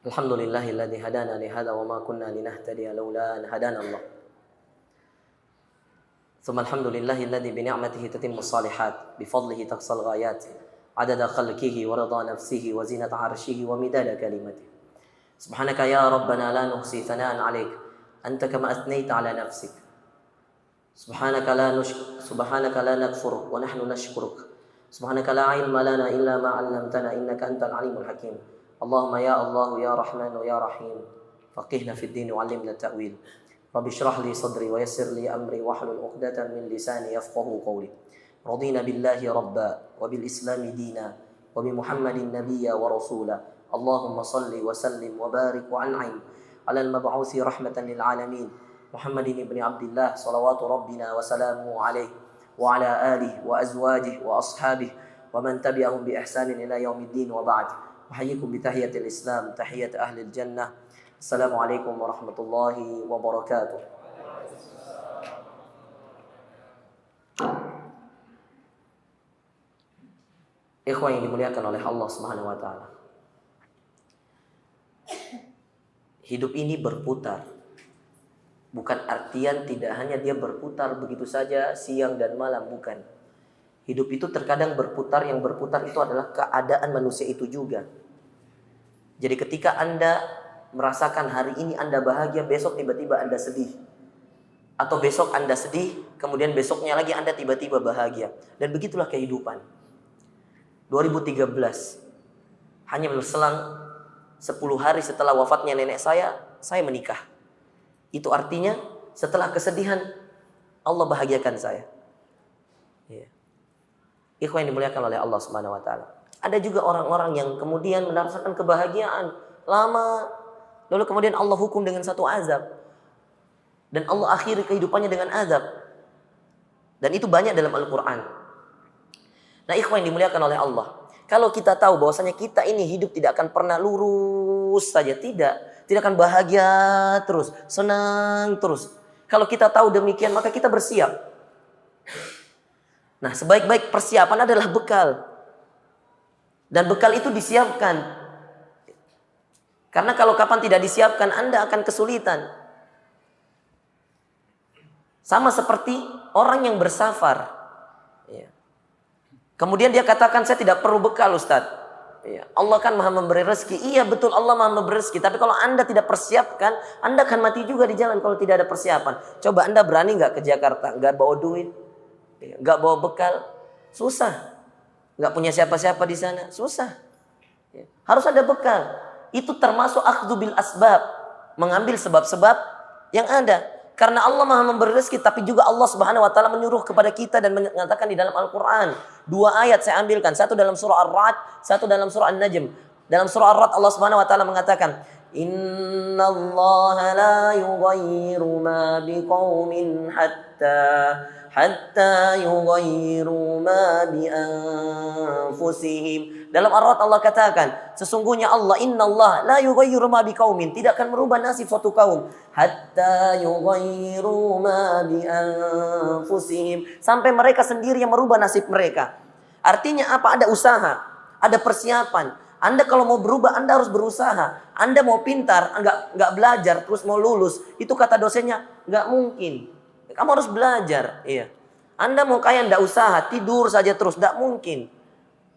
Alhamdulillahilladzi hadana li hadza wa ma kunna linahtadiya laula an hadana Allah. Tsumma alhamdulillahilladzi bi ni'matihi tatimmu shalihat bi fadlihi taqsal ghayat adada khalqihi wa rida nafsihi wa zinata 'arsyihi wa midada kalimatihi. Subhanaka ya rabbana la nuhsi thana'an 'alaik anta kama athnayta 'ala nafsik. Subhanaka la nakfuruk wa nahnu nashkuruk. Subhanaka la 'ilma lana illa ma 'allamtana innaka antal 'alimul hakim. Allahumma ya Allah ya Rahman ya Rahim faqihna fid din wa 'allimna ta'wil. Rabbi shrah li sadri wa yassir li amri wahlul 'uqdatam min lisani yafqahu qawli. Radina billahi rabba wa bil islami dina wa bi Muhammadin nabiyya wa rasula. Allahumma salli wa sallim wa barik wa an'im ala al-mab'uthi rahmatan lil alamin Muhammadin ibn Abdullah salawatu rabbina wa salamuhu alayhi wa ala alihi wa azwajihi wa ashabihi wa man tabi'ahum bi ihsanin ila yaumiddin wa ba'd. Uhayyikum bi tahiyatil Islam, tahiyat ahlil jannah. Assalamualaikum warahmatullahi wabarakatuh. Ikhwan yang dimuliakan oleh Allah Subhanahu wa taala. Hidup ini berputar. Bukan artian tidak hanya dia berputar begitu saja siang dan malam, bukan. Hidup itu terkadang berputar, yang berputar itu adalah keadaan manusia itu juga. Jadi ketika Anda merasakan hari ini Anda bahagia, besok tiba-tiba Anda sedih. Atau besok Anda sedih, kemudian besoknya lagi Anda tiba-tiba bahagia. Dan begitulah kehidupan. 2013, hanya berselang 10 hari setelah wafatnya nenek saya menikah. Itu artinya setelah kesedihan, Allah bahagiakan saya. Ikhwan yang dimuliakan oleh Allah Subhanahu wa taala. Ada juga orang-orang yang kemudian merasakan kebahagiaan lama, lalu kemudian Allah hukum dengan satu azab. Dan Allah akhiri kehidupannya dengan azab. Dan itu banyak dalam Al-Qur'an. Nah, ikhwan yang dimuliakan oleh Allah, kalau kita tahu bahwasanya kita ini hidup tidak akan pernah lurus saja, tidak akan bahagia terus, senang terus. Kalau kita tahu demikian, maka kita bersiap. Nah, sebaik-baik persiapan adalah bekal. Dan bekal itu disiapkan. Karena kalau kapan tidak disiapkan, Anda akan kesulitan. Sama seperti orang yang bersafar. Kemudian dia katakan, saya tidak perlu bekal, Ustaz. Allah kan maha memberi rezeki. Iya betul, Allah maha memberi rezeki. Tapi kalau Anda tidak persiapkan, Anda akan mati juga di jalan kalau tidak ada persiapan. Coba Anda berani nggak ke Jakarta? Nggak bawa duit? Nggak bawa bekal, susah. Nggak punya siapa-siapa di sana, susah. Harus ada bekal. Itu termasuk akhdhu bil asbab, mengambil sebab-sebab yang ada. Karena Allah maha memberi rezeki, tapi juga Allah Subhanahu wa taala menyuruh kepada kita dan mengatakan di dalam Al-Qur'an. 2 ayat saya ambilkan, satu dalam surah Ar-Ra'd, satu dalam surah An-Najm. Dalam surah Ar-Ra'd Allah Subhanahu wa taala mengatakan, "Innallaha la yughayyiru ma biqaumin hatta yughayyiru ma bi anfusihim." Dalam Ar-Ra'd Allah katakan, sesungguhnya Allah, innallaha la yughayyiru ma biqaumin, tidak akan merubah nasib suatu kaum hatta yughayyiru ma bi anfusihim, sampai mereka sendiri yang merubah nasib mereka. Artinya apa? Ada usaha, ada persiapan. Anda kalau mau berubah, Anda harus berusaha. Anda mau pintar, enggak belajar terus mau lulus, itu kata dosennya enggak mungkin. Kamu harus belajar, iya. Anda mau kaya enggak usaha, tidur saja terus, enggak mungkin.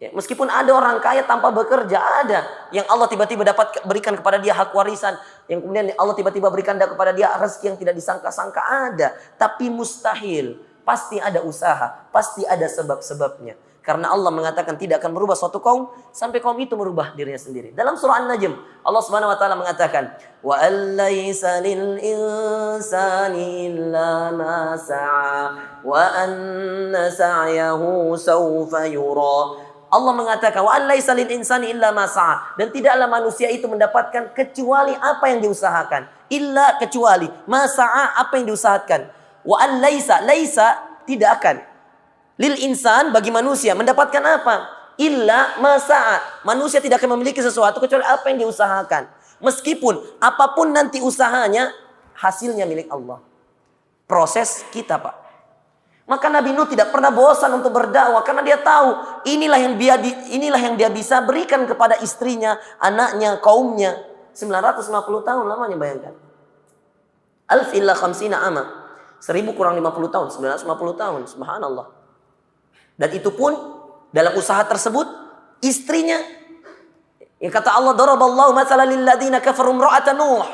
Ya, meskipun ada orang kaya tanpa bekerja, ada yang Allah tiba-tiba dapat berikan kepada dia hak warisan, yang kemudian Allah tiba-tiba berikan kepada dia rezeki yang tidak disangka-sangka, ada. Tapi mustahil, pasti ada usaha, pasti ada sebab-sebabnya. Karena Allah mengatakan tidak akan merubah suatu kaum sampai kaum itu merubah dirinya sendiri. Dalam surah An-Najm, Allah Subhanahu wa taala mengatakan, "Wa allaysa lil insani illa ma sa'a wa anna sa'yahu sawfa yura." Allah mengatakan, "Wa allaysa lil insani illa ma sa'a." Dan tidaklah manusia itu mendapatkan kecuali apa yang diusahakan. Illa, kecuali, ma sa'a, apa yang diusahakan. Wa allaysa, laisa, tidak akan. Lil insan, bagi manusia, mendapatkan apa? Illa ma sa'a. Manusia tidak akan memiliki sesuatu kecuali apa yang diusahakan. Meskipun apapun nanti usahanya, hasilnya milik Allah. Proses kita, Pak. Maka Nabi Nuh tidak pernah bosan untuk berdakwah karena dia tahu inilah yang dia bisa berikan kepada istrinya, anaknya, kaumnya. 950 tahun lamanya, bayangkan. Alf illa khamsina ama. 1000 kurang 50 tahun, 950 tahun. Subhanallah. Dan itu pun dalam usaha tersebut istrinya, yang kata Allah, daraballahu matsalan lil ladzina kafaru imra'atan Nuh.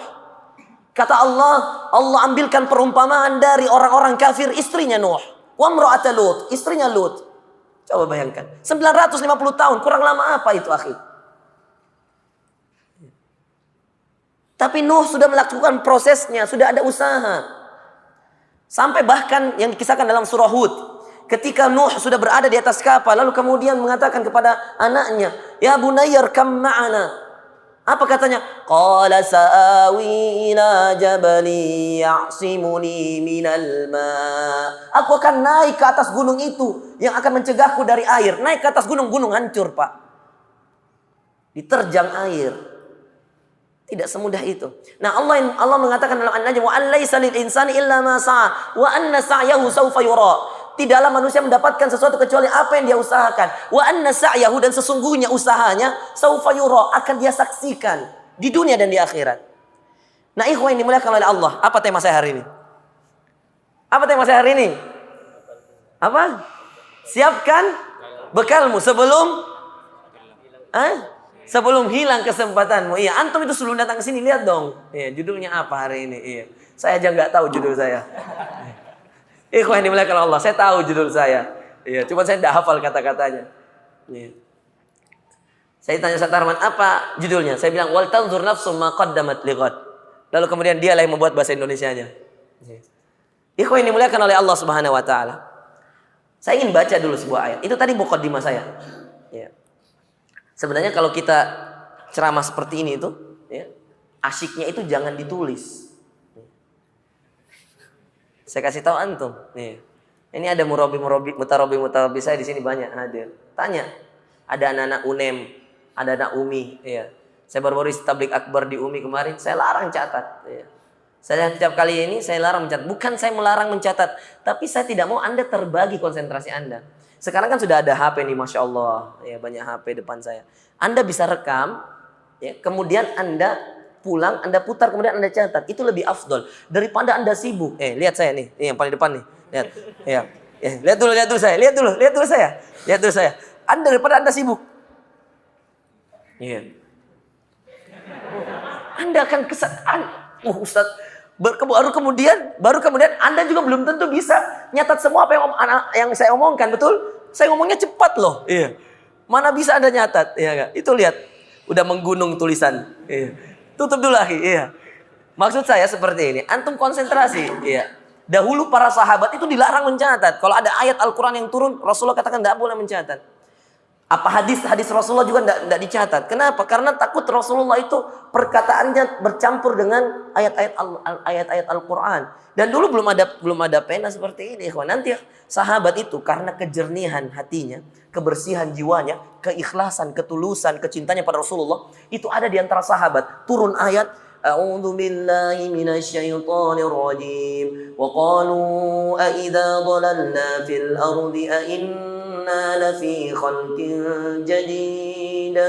Kata Allah, Allah ambilkan perumpamaan dari orang-orang kafir istrinya Nuh. Wa imra'atan Lut, istrinya Lut. Coba bayangkan. 950 tahun, kurang lama apa itu, akhi? Tapi Nuh sudah melakukan prosesnya, sudah ada usaha. Sampai bahkan yang dikisahkan dalam surah Hud, ketika Nuh sudah berada di atas kapal, lalu kemudian mengatakan kepada anaknya, "Ya bunayya arkam ma'ana." Apa katanya? Qala sa'awi ila jabali ya'simuni minal ma'. Aku akan naik ke atas gunung itu yang akan mencegahku dari air. Naik ke atas gunung, gunung hancur, Pak. Diterjang air. Tidak semudah itu. Nah, Allah mengatakan dalam An-Najm, wa an laisa lil insani illa ma sa'a wa anna sa'yahu sawfa yura. Tidaklah manusia mendapatkan sesuatu kecuali apa yang dia usahakan. Wa anna sa'yahu, dan sesungguhnya usahanya sawfa yura, akan dia saksikan di dunia dan di akhirat. Nah, ikhwan yang dimuliakan oleh Allah, apa tema saya hari ini? Apa tema saya hari ini? Apa? Siapkan bekalmu sebelum hilang kesempatanmu. Iya, antum itu sebelum datang ke sini lihat dong. Iya, judulnya apa hari ini? Iya. Saya aja nggak tahu judul saya. Ikhwan yang dimuliakan Allah, saya tahu judul saya. Iya, cuma saya tidak hafal kata-katanya. Iya. Saya tanya Ustaz Arman, apa judulnya? Saya bilang wal tanzur nafsum ma qaddamat lighad. Lalu kemudian dialah yang membuat bahasa Indonesianya. Iya. Ikhwan yang dimuliakan oleh Allah Subhanahu wa taala. Saya ingin baca dulu sebuah ayat. Itu tadi muqaddimah saya. Iya. Sebenarnya kalau kita ceramah seperti ini itu, ya, asyiknya itu jangan ditulis. Saya kasih tahu antum. Nih, ini ada mutarobi saya di sini banyak hadir. Tanya, ada anak-anak UNEM, ada anak UMI. Ya. Saya baru-baru tablik akbar di UMI kemarin, saya larang catat. Ya. Saya setiap kali ini saya larang mencatat. Bukan saya melarang mencatat, tapi saya tidak mau Anda terbagi konsentrasi Anda. Sekarang kan sudah ada HP nih, Masya Allah. Ya, banyak HP depan saya. Anda bisa rekam, ya, kemudian Anda pulang, Anda putar, kemudian Anda catat. Itu lebih afdol daripada Anda sibuk. Lihat saya nih, ini yang paling depan nih. Lihat, ya. Lihat dulu saya. Lihat dulu saya. Anda daripada Anda sibuk. Iya. Anda akan Ustaz, baru kemudian Anda juga belum tentu bisa nyatat semua apa yang saya omongkan, betul? Saya ngomongnya cepat loh. Iya. Mana bisa Anda nyatat? Iya enggak? Itu lihat, udah menggunung tulisan. Iya. Tutup dulu, akhi. Iya. Maksud saya seperti ini, antum konsentrasi. Iya. Dahulu para sahabat itu dilarang mencatat. Kalau ada ayat Al-Qur'an yang turun, Rasulullah katakan tidak boleh mencatat. Apa hadis Rasulullah juga tidak dicatat. Kenapa? Karena takut Rasulullah itu perkataannya bercampur dengan ayat-ayat Al-Quran. Dan dulu belum ada pena seperti ini. Nanti sahabat itu karena kejernihan hatinya, kebersihan jiwanya, keikhlasan, ketulusan, kecintanya pada Rasulullah, itu ada di antara sahabat. Turun ayat, A'udzu billahi minasyaitonir rajim. Wa qalu a idza dhalalna fil ardi a inna lafi khalqin jadid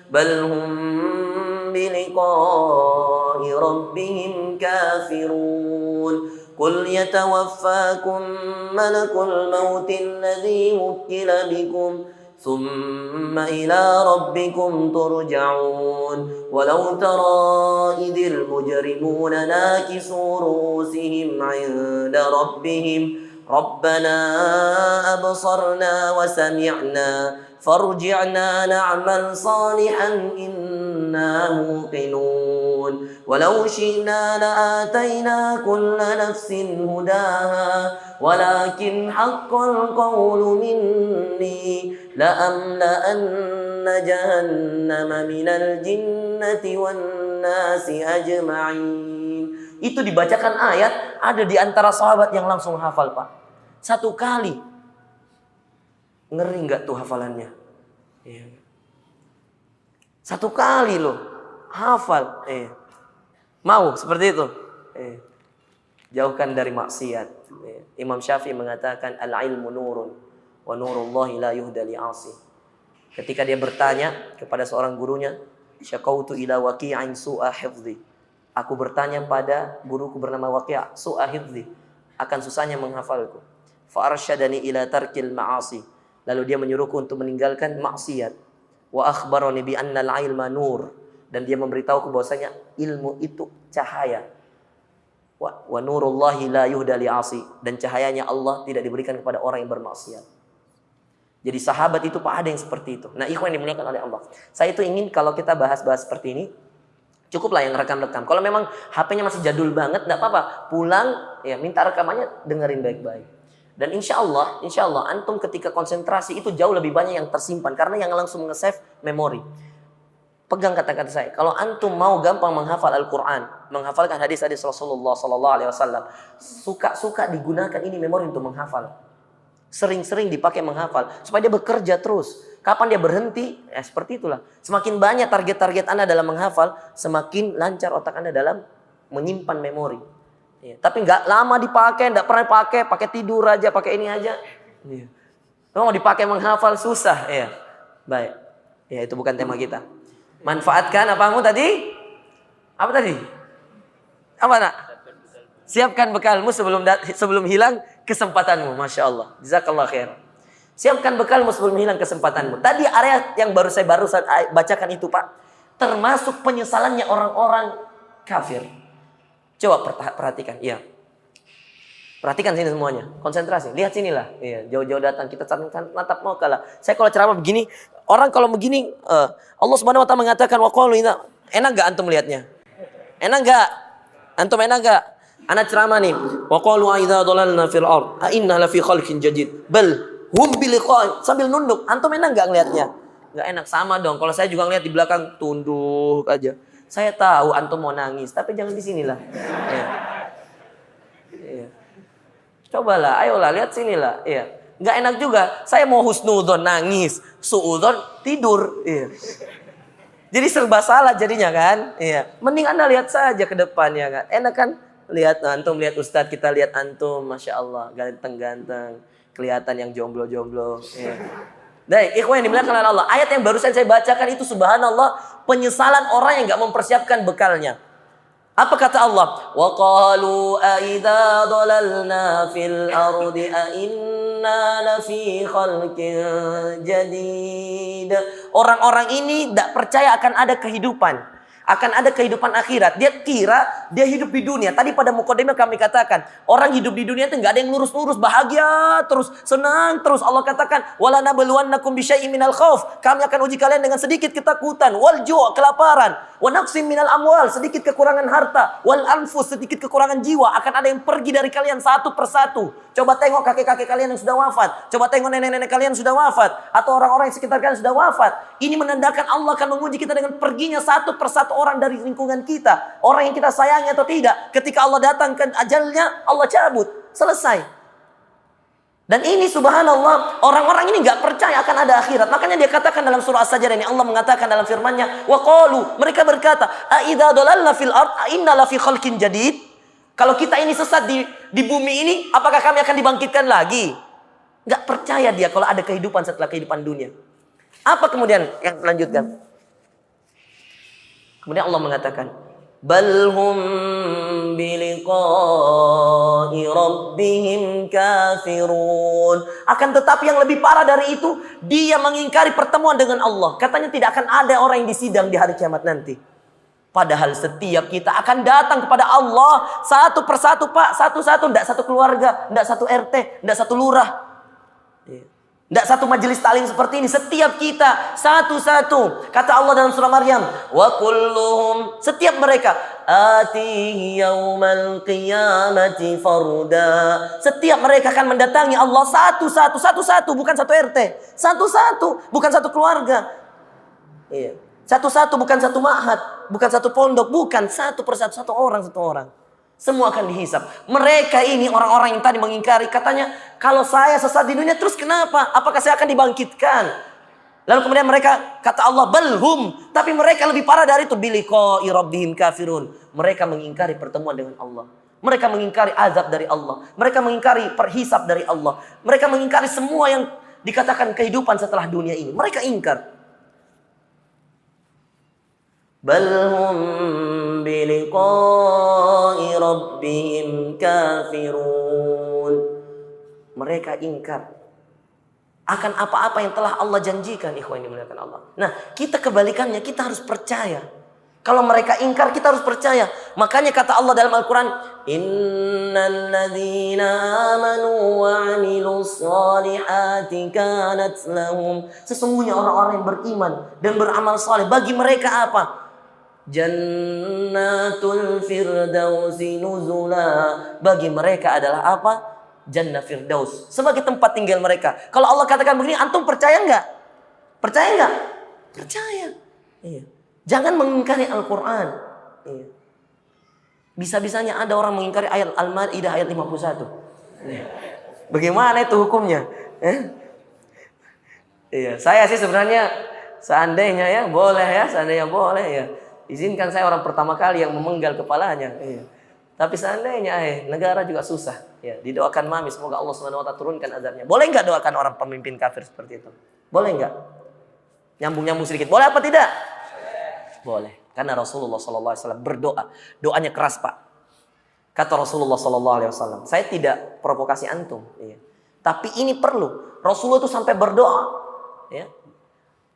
bal hum bi liqa'i rabbihim kafirun. Qul yatawaffakum malakul maut alladhi wukkila bikum ثم إلى ربكم ترجعون ولو ترى إذ المجرمون ناكسوا رؤوسهم عند ربهم ربنا أبصرنا وسمعنا فارجعنا نعمل صالحا إنا موقنون ولو شئنا لآتينا كل نفس هداها ولكن حق القول مني لأملأن جهنم من الجنة والناس أجمعين. Itu dibacakan ayat, ada di antara sahabat yang langsung hafal, Pak. Satu kali. Ngeri nggak tuh hafalannya? Satu kali loh, hafal. Mau seperti itu? Jauhkan dari maksiat. Imam Syafi'i mengatakan al-ilmu nurun wa nurullahi la yuhda li'asi. Ketika dia bertanya kepada seorang gurunya, Syakautu ila Waqi'in su'a hifdzi. Aku bertanya pada guruku bernama Waqi' su'a hifdzi, akan susahnya menghafalku. Fa arsyadani ila tarkil ma'asi. Lalu dia menyuruhku untuk meninggalkan maksiat. Wa akhbarani bi anna al-ilma nur. Dan dia memberitahuku bahwasanya ilmu itu cahaya. Wa nurullahi la yuhda li'asi. Dan cahayanya Allah tidak diberikan kepada orang yang bermaksiat. Jadi sahabat itu Pak ada yang seperti itu. Nah, ikhwan yang dimuliakan oleh Allah. Saya itu ingin kalau kita bahas-bahas seperti ini, cukuplah yang rekam-rekam. Kalau memang HP-nya masih jadul banget, enggak apa-apa. Pulang, ya minta rekamannya, dengerin baik-baik. Dan insya Allah antum ketika konsentrasi itu jauh lebih banyak yang tersimpan. Karena yang langsung nge-save memori. Pegang kata-kata saya. Kalau antum mau gampang menghafal Al-Quran, menghafalkan hadis-hadis Rasulullah SAW, suka-suka digunakan ini memori untuk menghafal. Sering-sering dipakai menghafal supaya dia bekerja terus. Kapan dia berhenti? Seperti itulah. Semakin banyak target-target Anda dalam menghafal, semakin lancar otak Anda dalam menyimpan memori. Ya, tapi nggak lama dipakai, nggak pernah pakai tidur aja, pakai ini aja. Ya. Mau dipakai menghafal susah. Ya, baik. Ya, itu bukan tema kita. Manfaatkan apamu tadi? Apa tadi? Apa nak? Siapkan bekalmu sebelum hilang kesempatanmu. Masya Allah. Jazakallah khair. Siapkan bekalmu sebelum hilang kesempatanmu. Tadi area yang baru saya bacakan itu Pak. Termasuk penyesalannya orang-orang kafir. Coba perhatikan. Iya. Perhatikan sini semuanya. Konsentrasi. Lihat sinilah. Iya. Jauh-jauh datang. Kita natap mau kalah. Saya kalau ceramah begini. Orang kalau begini. Allah Subhanahu Wa Taala mengatakan. Enak gak antum melihatnya? Enak gak? Antum enak gak? Anak ceramah nih. Wa qalu aidza dhalalna fil ard a inna la fi khalqin jadid. Bal hum bi liqa sambil nunduk. Antum enak enggak ngelihatnya? Enggak enak sama dong. Kalau saya juga ngelihat di belakang tunduk aja. Saya tahu antum mau nangis, tapi jangan di sinilah. Ya. Ya. Cobalah, ayolah lihat sinilah. Ya. Enggak enak juga. Saya mau husnudzon nangis, suudzon tidur. Ya. Jadi serba salah jadinya kan? Iya. Mending Anda lihat saja ke depan ya kan. Enak kan? Lihat antum, lihat ustadz, kita lihat antum, masya Allah, ganteng-ganteng, kelihatan yang jomblo-jomblo. Ya. Baik, ikhwan yang dimuliakan oleh Allah. Ayat yang barusan saya bacakan itu subhanallah penyesalan orang yang nggak mempersiapkan bekalnya. Apa kata Allah? Wa qalu a idza dhalalna fil ardi a inna lafi khalqin jadid. Orang-orang ini tidak percaya akan ada kehidupan. Akan ada kehidupan akhirat. Dia kira dia hidup di dunia. Tadi pada mukadimah kami katakan, orang hidup di dunia itu enggak ada yang lurus-lurus, bahagia terus, senang terus. Allah katakan, "Wala nabluwannakum bisyai'in minal khauf." Kami akan uji kalian dengan sedikit ketakutan, wal ju', kelaparan, wa naqsim minal amwal, sedikit kekurangan harta, wal anfus, sedikit kekurangan jiwa. Akan ada yang pergi dari kalian satu persatu. Coba tengok kakek-kakek kalian yang sudah wafat. Coba tengok nenek-nenek kalian sudah wafat. Atau orang-orang yang sekitar kalian sudah wafat. Ini menandakan Allah akan menguji kita dengan perginya satu persatu orang dari lingkungan kita. Orang yang kita sayangi atau tidak. Ketika Allah datangkan ajalnya, Allah cabut. Selesai. Dan ini subhanallah, orang-orang ini gak percaya akan ada akhirat. Makanya dia katakan dalam surah As-Sajdah ini, Allah mengatakan dalam firman-Nya, wa qalu, mereka berkata, a idza dhalalna fil ard a inna la fi khalqin jadid. Kalau kita ini sesat di bumi ini, apakah kami akan dibangkitkan lagi? Gak percaya dia kalau ada kehidupan setelah kehidupan dunia. Apa kemudian yang lanjutkan? Kemudian Allah mengatakan, balhum biliqa'i rabbihim kafirun. Akan tetapi yang lebih parah dari itu, dia mengingkari pertemuan dengan Allah. Katanya tidak akan ada orang yang disidang di hari kiamat nanti. Padahal setiap kita akan datang kepada Allah satu persatu Pak, satu-satu, tidak satu keluarga, tidak satu RT, tidak satu lurah, tidak satu majelis taklim seperti ini. Setiap kita satu-satu. Kata Allah dalam surah Maryam, wa kulluhum, setiap mereka atihi yaumal qiyamati farda. Setiap mereka akan mendatangi Allah satu-satu, satu-satu, bukan satu RT, satu-satu, bukan satu keluarga. Iya. Satu-satu, bukan satu ma'had, bukan satu pondok, bukan satu persatu, satu orang. Semua akan dihisap. Mereka ini orang-orang yang tadi mengingkari, katanya, kalau saya sesat di dunia terus kenapa? Apakah saya akan dibangkitkan? Lalu kemudian mereka kata Allah, balhum, tapi mereka lebih parah dari itu, biliqa'i rabbihim kafirun. Mereka mengingkari pertemuan dengan Allah. Mereka mengingkari azab dari Allah. Mereka mengingkari perhisap dari Allah. Mereka mengingkari semua yang dikatakan kehidupan setelah dunia ini. Mereka ingkar. bal hum biliqa'i rabbihim kafirun. Mereka ingkar akan apa-apa yang telah Allah janjikan, ikhwan yang dimuliakan Allah. Nah, kita kebalikannya, kita harus percaya. Kalau mereka ingkar, kita harus percaya. Makanya kata Allah dalam Al-Quran, innal ladzina amanu wa 'amilus shalihati kanat lahum. Sesungguhnya orang-orang yang beriman dan beramal saleh, bagi mereka apa? Jannatul firdausi nuzula. Bagi mereka adalah apa? Jannah Firdaus, sebagai tempat tinggal mereka. Kalau Allah katakan begini, antum percaya enggak? Percaya enggak? Percaya. Iya. Jangan mengingkari Al-Quran. Iya. Bisa-bisanya ada orang mengingkari ayat Al-Maidah ayat 51. Iya. Bagaimana itu hukumnya? Iya. Saya sih sebenarnya seandainya ya boleh ya, seandainya boleh ya. Izinkan saya orang pertama kali yang memenggal kepalanya. Iya. Tapi seandainya negara juga susah. Ya, didoakan mami semoga Allah Subhanahu wa taala turunkan azabnya. Boleh enggak doakan orang pemimpin kafir seperti itu? Boleh enggak? Nyambung-nyambung sedikit. Boleh apa tidak? Boleh. Karena Rasulullah sallallahu alaihi wasallam berdoa. Doanya keras, Pak. Kata Rasulullah sallallahu alaihi wasallam, saya tidak provokasi antum, iya. Tapi ini perlu. Rasulullah itu sampai berdoa, ya.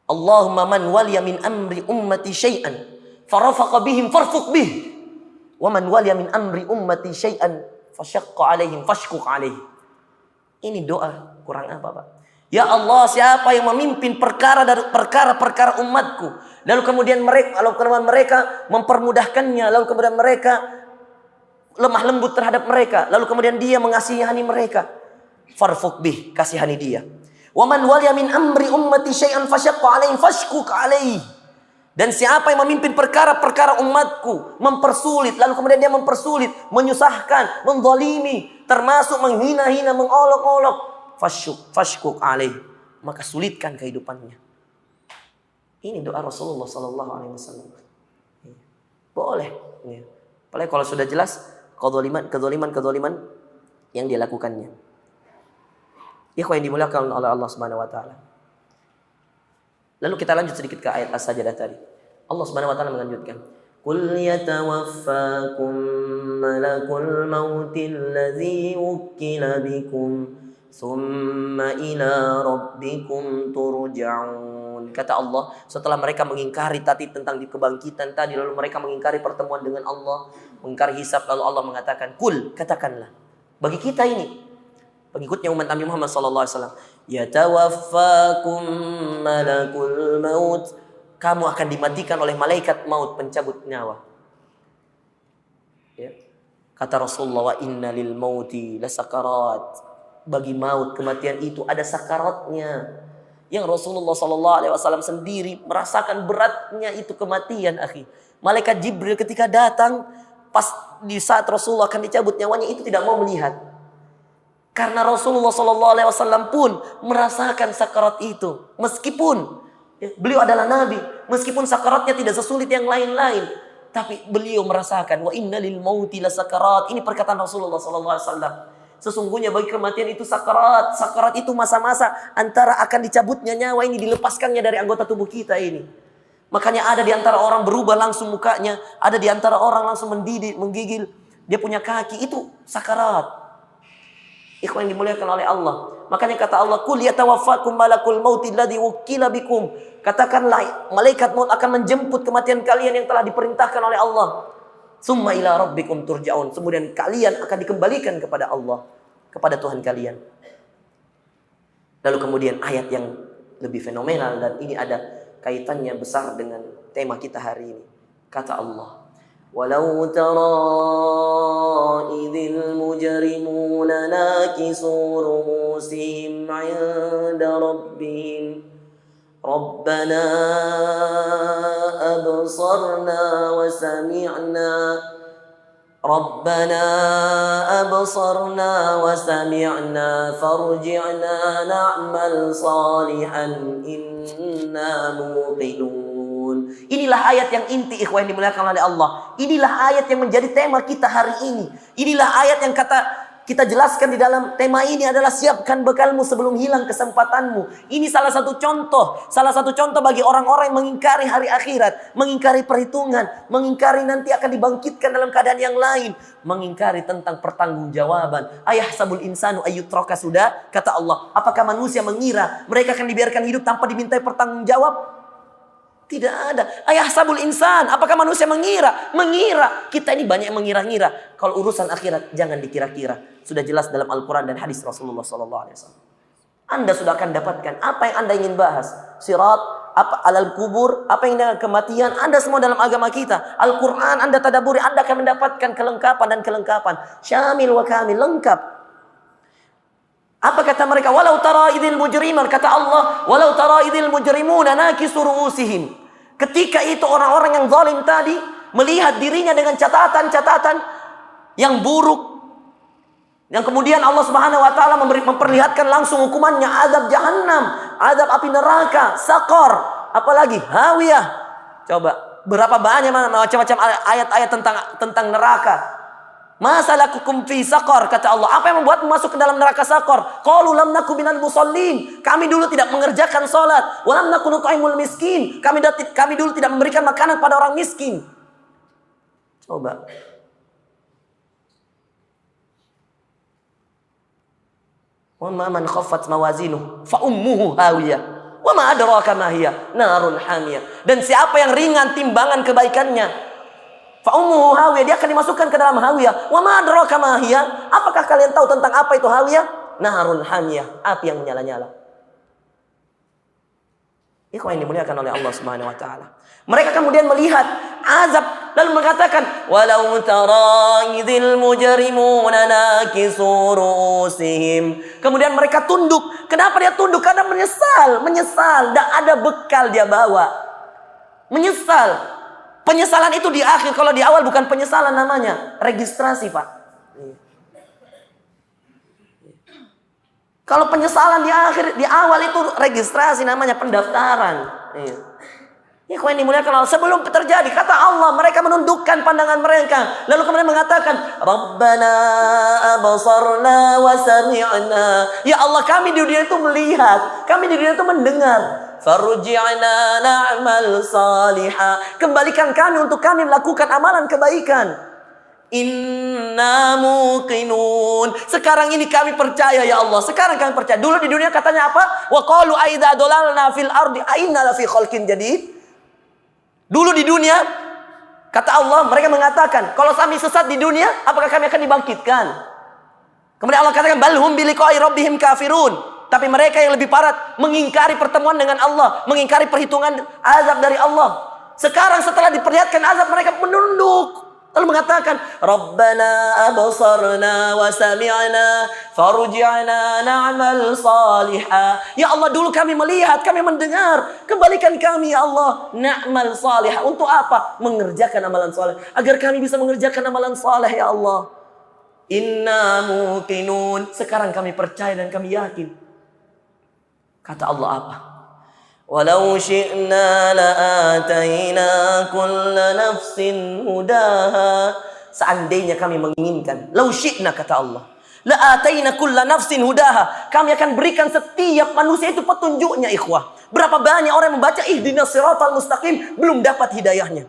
Allahumma man waliya min amri ummati syai'an farafaqa bihim farfuq bih. Wa man waliya min amri ummati syai'an fasyaqqa alaihim fashquq alaihi. Ini doa kurang apa, Pak? Ya Allah, siapa yang memimpin perkara dari perkara-perkara umatku, lalu kemudian mereka mempermudahkannya, lalu kemudian mereka lemah lembut terhadap mereka, lalu kemudian dia mengasihani mereka, farfuq bih, kasihani dia. Wa man waliya min amri ummati syai'an fasyaqqa alaihim fashquq alaihi. Dan siapa yang memimpin perkara-perkara umatku, mempersulit, lalu kemudian dia mempersulit, menyusahkan, menzalimi, termasuk menghina-hina, mengolok-olok, fashquq alaih, maka sulitkan kehidupannya. Ini doa Rasulullah sallallahu alaihi wasallam. Boleh, ya. Apalagi kalau sudah jelas kezaliman yang dilakukannya. Ikhwan yang dimuliakan oleh Allah Subhanahu wa taala. Lalu kita lanjut sedikit ke ayat As-Sajdah tadi. Allah Subhanahu wa taala melanjutkan, "Qul yatawaffakum malakul mautil ladzi wukkila bikum tsumma ila rabbikum turja'un." Kata Allah, setelah mereka mengingkari tadi tentang kebangkitan tadi, lalu mereka mengingkari pertemuan dengan Allah, mengingkari hisab, lalu Allah mengatakan, "Qul," katakanlah bagi kita ini pengikutnya umat Nabi Muhammad sallallahu alaihi wasallam, yatawaffakum malakul maut, kamu akan dimatikan oleh malaikat maut, pencabut nyawa. Ya. Kata Rasulullah, wa inna lil mauti lasakarat, bagi maut, kematian itu ada sakaratnya. Yang Rasulullah sallallahu alaihi wasallam sendiri merasakan beratnya itu kematian, akhi. Malaikat Jibril ketika datang pas di saat Rasulullah akan dicabut nyawanya itu tidak mau melihat. Karena Rasulullah sallallahu alaihi wasallam pun merasakan sakarat itu. Meskipun beliau adalah nabi, meskipun sakaratnya tidak sesulit yang lain-lain, tapi beliau merasakan wa inna lil mauti lasakarat. Ini perkataan Rasulullah sallallahu alaihi wasallam. Sesungguhnya bagi kematian itu sakarat. Sakarat itu masa-masa antara akan dicabutnya nyawa ini, dilepaskannya dari anggota tubuh kita ini. Makanya ada di antara orang berubah langsung mukanya, ada di antara orang langsung menggigil, dia punya kaki, itu sakarat. Ikhwan yang dimuliakan oleh Allah. Makanya kata Allah, "Qul yatawaffakum malakul mauti alladzi wukkila bikum." Katakanlah malaikat maut akan menjemput kematian kalian yang telah diperintahkan oleh Allah. Summa ila rabbikum turja'un. Kemudian kalian akan dikembalikan kepada Allah, kepada Tuhan kalian. Lalu kemudian ayat yang lebih fenomenal, dan ini ada kaitannya besar dengan tema kita hari ini. Kata Allah, "Walau tara idzil mujrimuna nakisu ru'usihim 'inda rabbihim Rabbana absarna wa sami'na Rabbana absarna wa sami'na farji'na na'mal salihan inna muqinun." Inilah ayat yang inti, ikhwan yang dimuliakan oleh Allah. Inilah ayat yang menjadi tema kita hari ini. Inilah ayat yang kata Kita jelaskan di dalam tema ini adalah siapkan bekalmu sebelum hilang kesempatanmu. Ini salah satu contoh bagi orang-orang yang mengingkari hari akhirat, mengingkari perhitungan, mengingkari nanti akan dibangkitkan dalam keadaan yang lain, mengingkari tentang pertanggungjawaban. Ayahsabul insanu ayyutraka sudah, kata Allah. Apakah manusia mengira mereka akan dibiarkan hidup tanpa dimintai pertanggungjawab? Tidak ada. Ayahsabul insan, apakah manusia mengira? Mengira. Kita ini banyak yang mengira-ngira. Kalau urusan akhirat jangan dikira-kira. Sudah jelas dalam Al-Quran dan hadis Rasulullah SAW. Anda sudah akan dapatkan apa yang Anda ingin bahas. Sirat, apa alal kubur, apa yang dengan kematian. Anda semua dalam agama kita. Al-Quran Anda tadaburi, Anda akan mendapatkan kelengkapan dan kelengkapan. Syamil wa kamil, lengkap. Apa kata mereka? Walau tara idil mujriman, kata Allah, walau tara idil mujrimuna nakisu ru'usihim. Ketika itu orang-orang yang zalim tadi melihat dirinya dengan catatan-catatan yang buruk, yang kemudian Allah Subhanahu wa taala memperlihatkan langsung hukumannya, azab jahannam, azab api neraka, saqar, apalagi hawiyah. Coba berapa banyak macam-macam ayat-ayat tentang neraka. Masalakukum fi saqar, kata Allah. Apa yang membuatmu masuk ke dalam neraka saqar? Qalu lam naku minal musallin. Kami dulu tidak mengerjakan salat. Wa lam naku nut'imul miskin. Kami dulu tidak memberikan makanan pada orang miskin. Coba. Wa man khaffat mawazinuhu fa ummuhu hawiyah. Wa ma adraka ma hiya narun hamiyah. Dan siapa yang ringan timbangan kebaikannya, fa'umuhu hawiyah, dia akan dimasukkan ke dalam hawiyah. Wa ma adraka ma hiya? Apakah kalian tahu tentang apa itu hawiyah? Naharun hamiyah, api yang menyala-nyala. Ikhwan yang dimuliakan oleh Allah Subhanahu wa taala. Mereka kemudian melihat azab lalu mengatakan, walau tara idzil mujrimuna nakisu ru'usihim. Kemudian mereka tunduk. Kenapa dia tunduk? Karena menyesal, tidak ada bekal dia bawa. Menyesal. Penyesalan itu di akhir, kalau di awal bukan penyesalan namanya, registrasi, Pak. Kalau penyesalan di akhir, di awal itu registrasi namanya, pendaftaran. Ikhwan yang dimuliakan Allah, sebelum terjadi, kata Allah, mereka menundukkan pandangan mereka, lalu kemudian mengatakan, Rabbana abasarna wa sami'na. Ya Allah, kami di dunia itu melihat, kami di dunia itu mendengar. Farji'na na'mal salihah. Kembalikan kami untuk kami melakukan amalan kebaikan. Inna muqinun. Sekarang ini kami percaya ya Allah. Sekarang kami percaya. Dulu di dunia katanya apa? Wa qalu aidza dalalna fil ardi ainna la fi khalqin jadid. Dulu di dunia kata Allah, mereka mengatakan, kalau kami sesat di dunia, apakah kami akan dibangkitkan? Kemudian Allah katakan, balhum biliqa'i rabbihim kafirun. Tapi mereka yang lebih parah mengingkari pertemuan dengan Allah, mengingkari perhitungan azab dari Allah. Sekarang setelah diperlihatkan azab, mereka menunduk lalu mengatakan, Rabbana absarna wa sami'na farji'na na'mal salihah. Ya Allah, dulu kami melihat, kami mendengar, kembalikan kami ya Allah na'mal salihah. Untuk apa? Mengerjakan amalan saleh, agar kami bisa mengerjakan amalan saleh ya Allah. Inna muqinun. Sekarang kami percaya dan kami yakin. Kata Allah apa? Walau syi'na la'atayna kulla nafsin hudaha. Seandainya kami menginginkan, lau syi'na, kata Allah, la'atayna kulla nafsin hudaha, kami akan berikan setiap manusia itu petunjuknya. Ikhwah, berapa banyak orang yang membaca ihdinas siratal mustaqim belum dapat hidayahnya.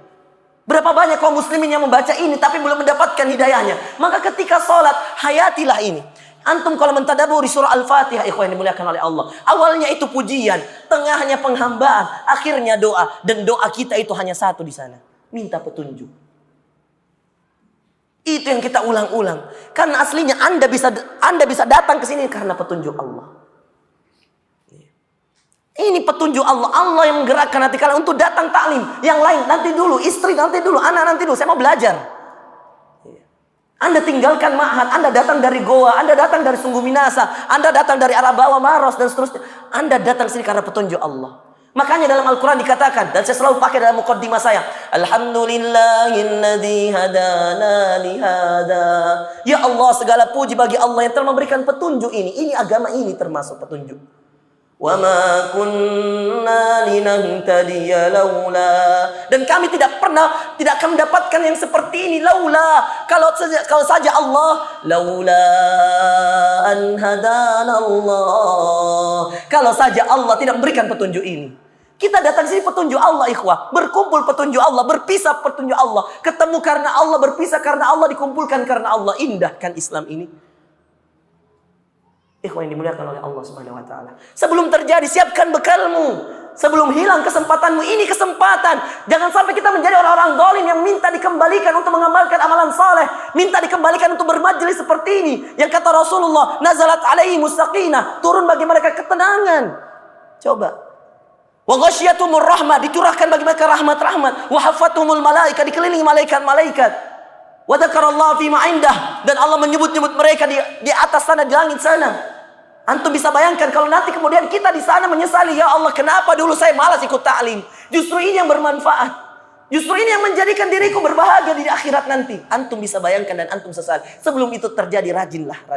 Berapa banyak kaum muslimin yang membaca ini tapi belum mendapatkan hidayahnya. Maka ketika sholat, hayatilah ini. Antum kalau mentadaburi surah Al-Fatihah, ikhwan yang dimuliakan oleh Allah, awalnya itu pujian, tengahnya penghambaan, akhirnya doa. Dan doa kita itu hanya satu di sana, minta petunjuk. Itu yang kita ulang-ulang. Karena aslinya Anda bisa datang ke sini karena petunjuk Allah. Ini petunjuk Allah. Allah yang menggerakkan hati kalian untuk datang taklim. Yang lain nanti dulu, istri nanti dulu, anak nanti dulu, saya mau belajar. Anda tinggalkan ma'had, Anda datang dari Goa, Anda datang dari Sungguh Minasa, Anda datang dari Arabawa, Maros, dan seterusnya. Anda datang sini karena petunjuk Allah. Makanya dalam Al-Quran dikatakan, dan saya selalu pakai dalam muqaddimah saya, Alhamdulillahilladzi hadana lihada. Ya Allah, segala puji bagi Allah yang telah memberikan petunjuk ini. Ini agama ini termasuk petunjuk. Wa ma kunna linahtadiya laula. Dan kami tidak akan mendapatkan yang seperti ini laula, kalau saja Allah, laula an hadana Allah, kalau saja Allah tidak memberikan petunjuk ini. Kita datang sini petunjuk Allah, ikhwah. Berkumpul petunjuk Allah, berpisah petunjuk Allah. Ketemu karena Allah, berpisah karena Allah, dikumpulkan karena Allah. Indah kan Islam ini? Ikhwah yang dimuliakan oleh Allah Subhanahu wa taala. Sebelum terjadi, siapkan bekalmu. Sebelum hilang kesempatanmu, ini kesempatan. Jangan sampai kita menjadi orang-orang zalim yang minta dikembalikan untuk mengamalkan amalan saleh, minta dikembalikan untuk bermajlis seperti ini. Yang kata Rasulullah, nazalat alaihimus sakinah, turun bagi mereka ketenangan. Coba. Wa ghasyiatumur rahmah, dicurahkan bagi mereka rahmat-rahmat. Wa hafathumul malaika, dikelilingi malaikat-malaikat. Wa dzakarallaha fi ma indah, dan Allah menyebut-nyebut mereka di atas sana, di langit sana. Antum bisa bayangkan kalau nanti kemudian kita di sana menyesali, ya Allah, kenapa dulu saya malas ikut ta'lim? Justru ini yang bermanfaat. Justru ini yang menjadikan diriku berbahagia di akhirat nanti. Antum bisa bayangkan dan antum sesali. Sebelum itu terjadi, rajinlah.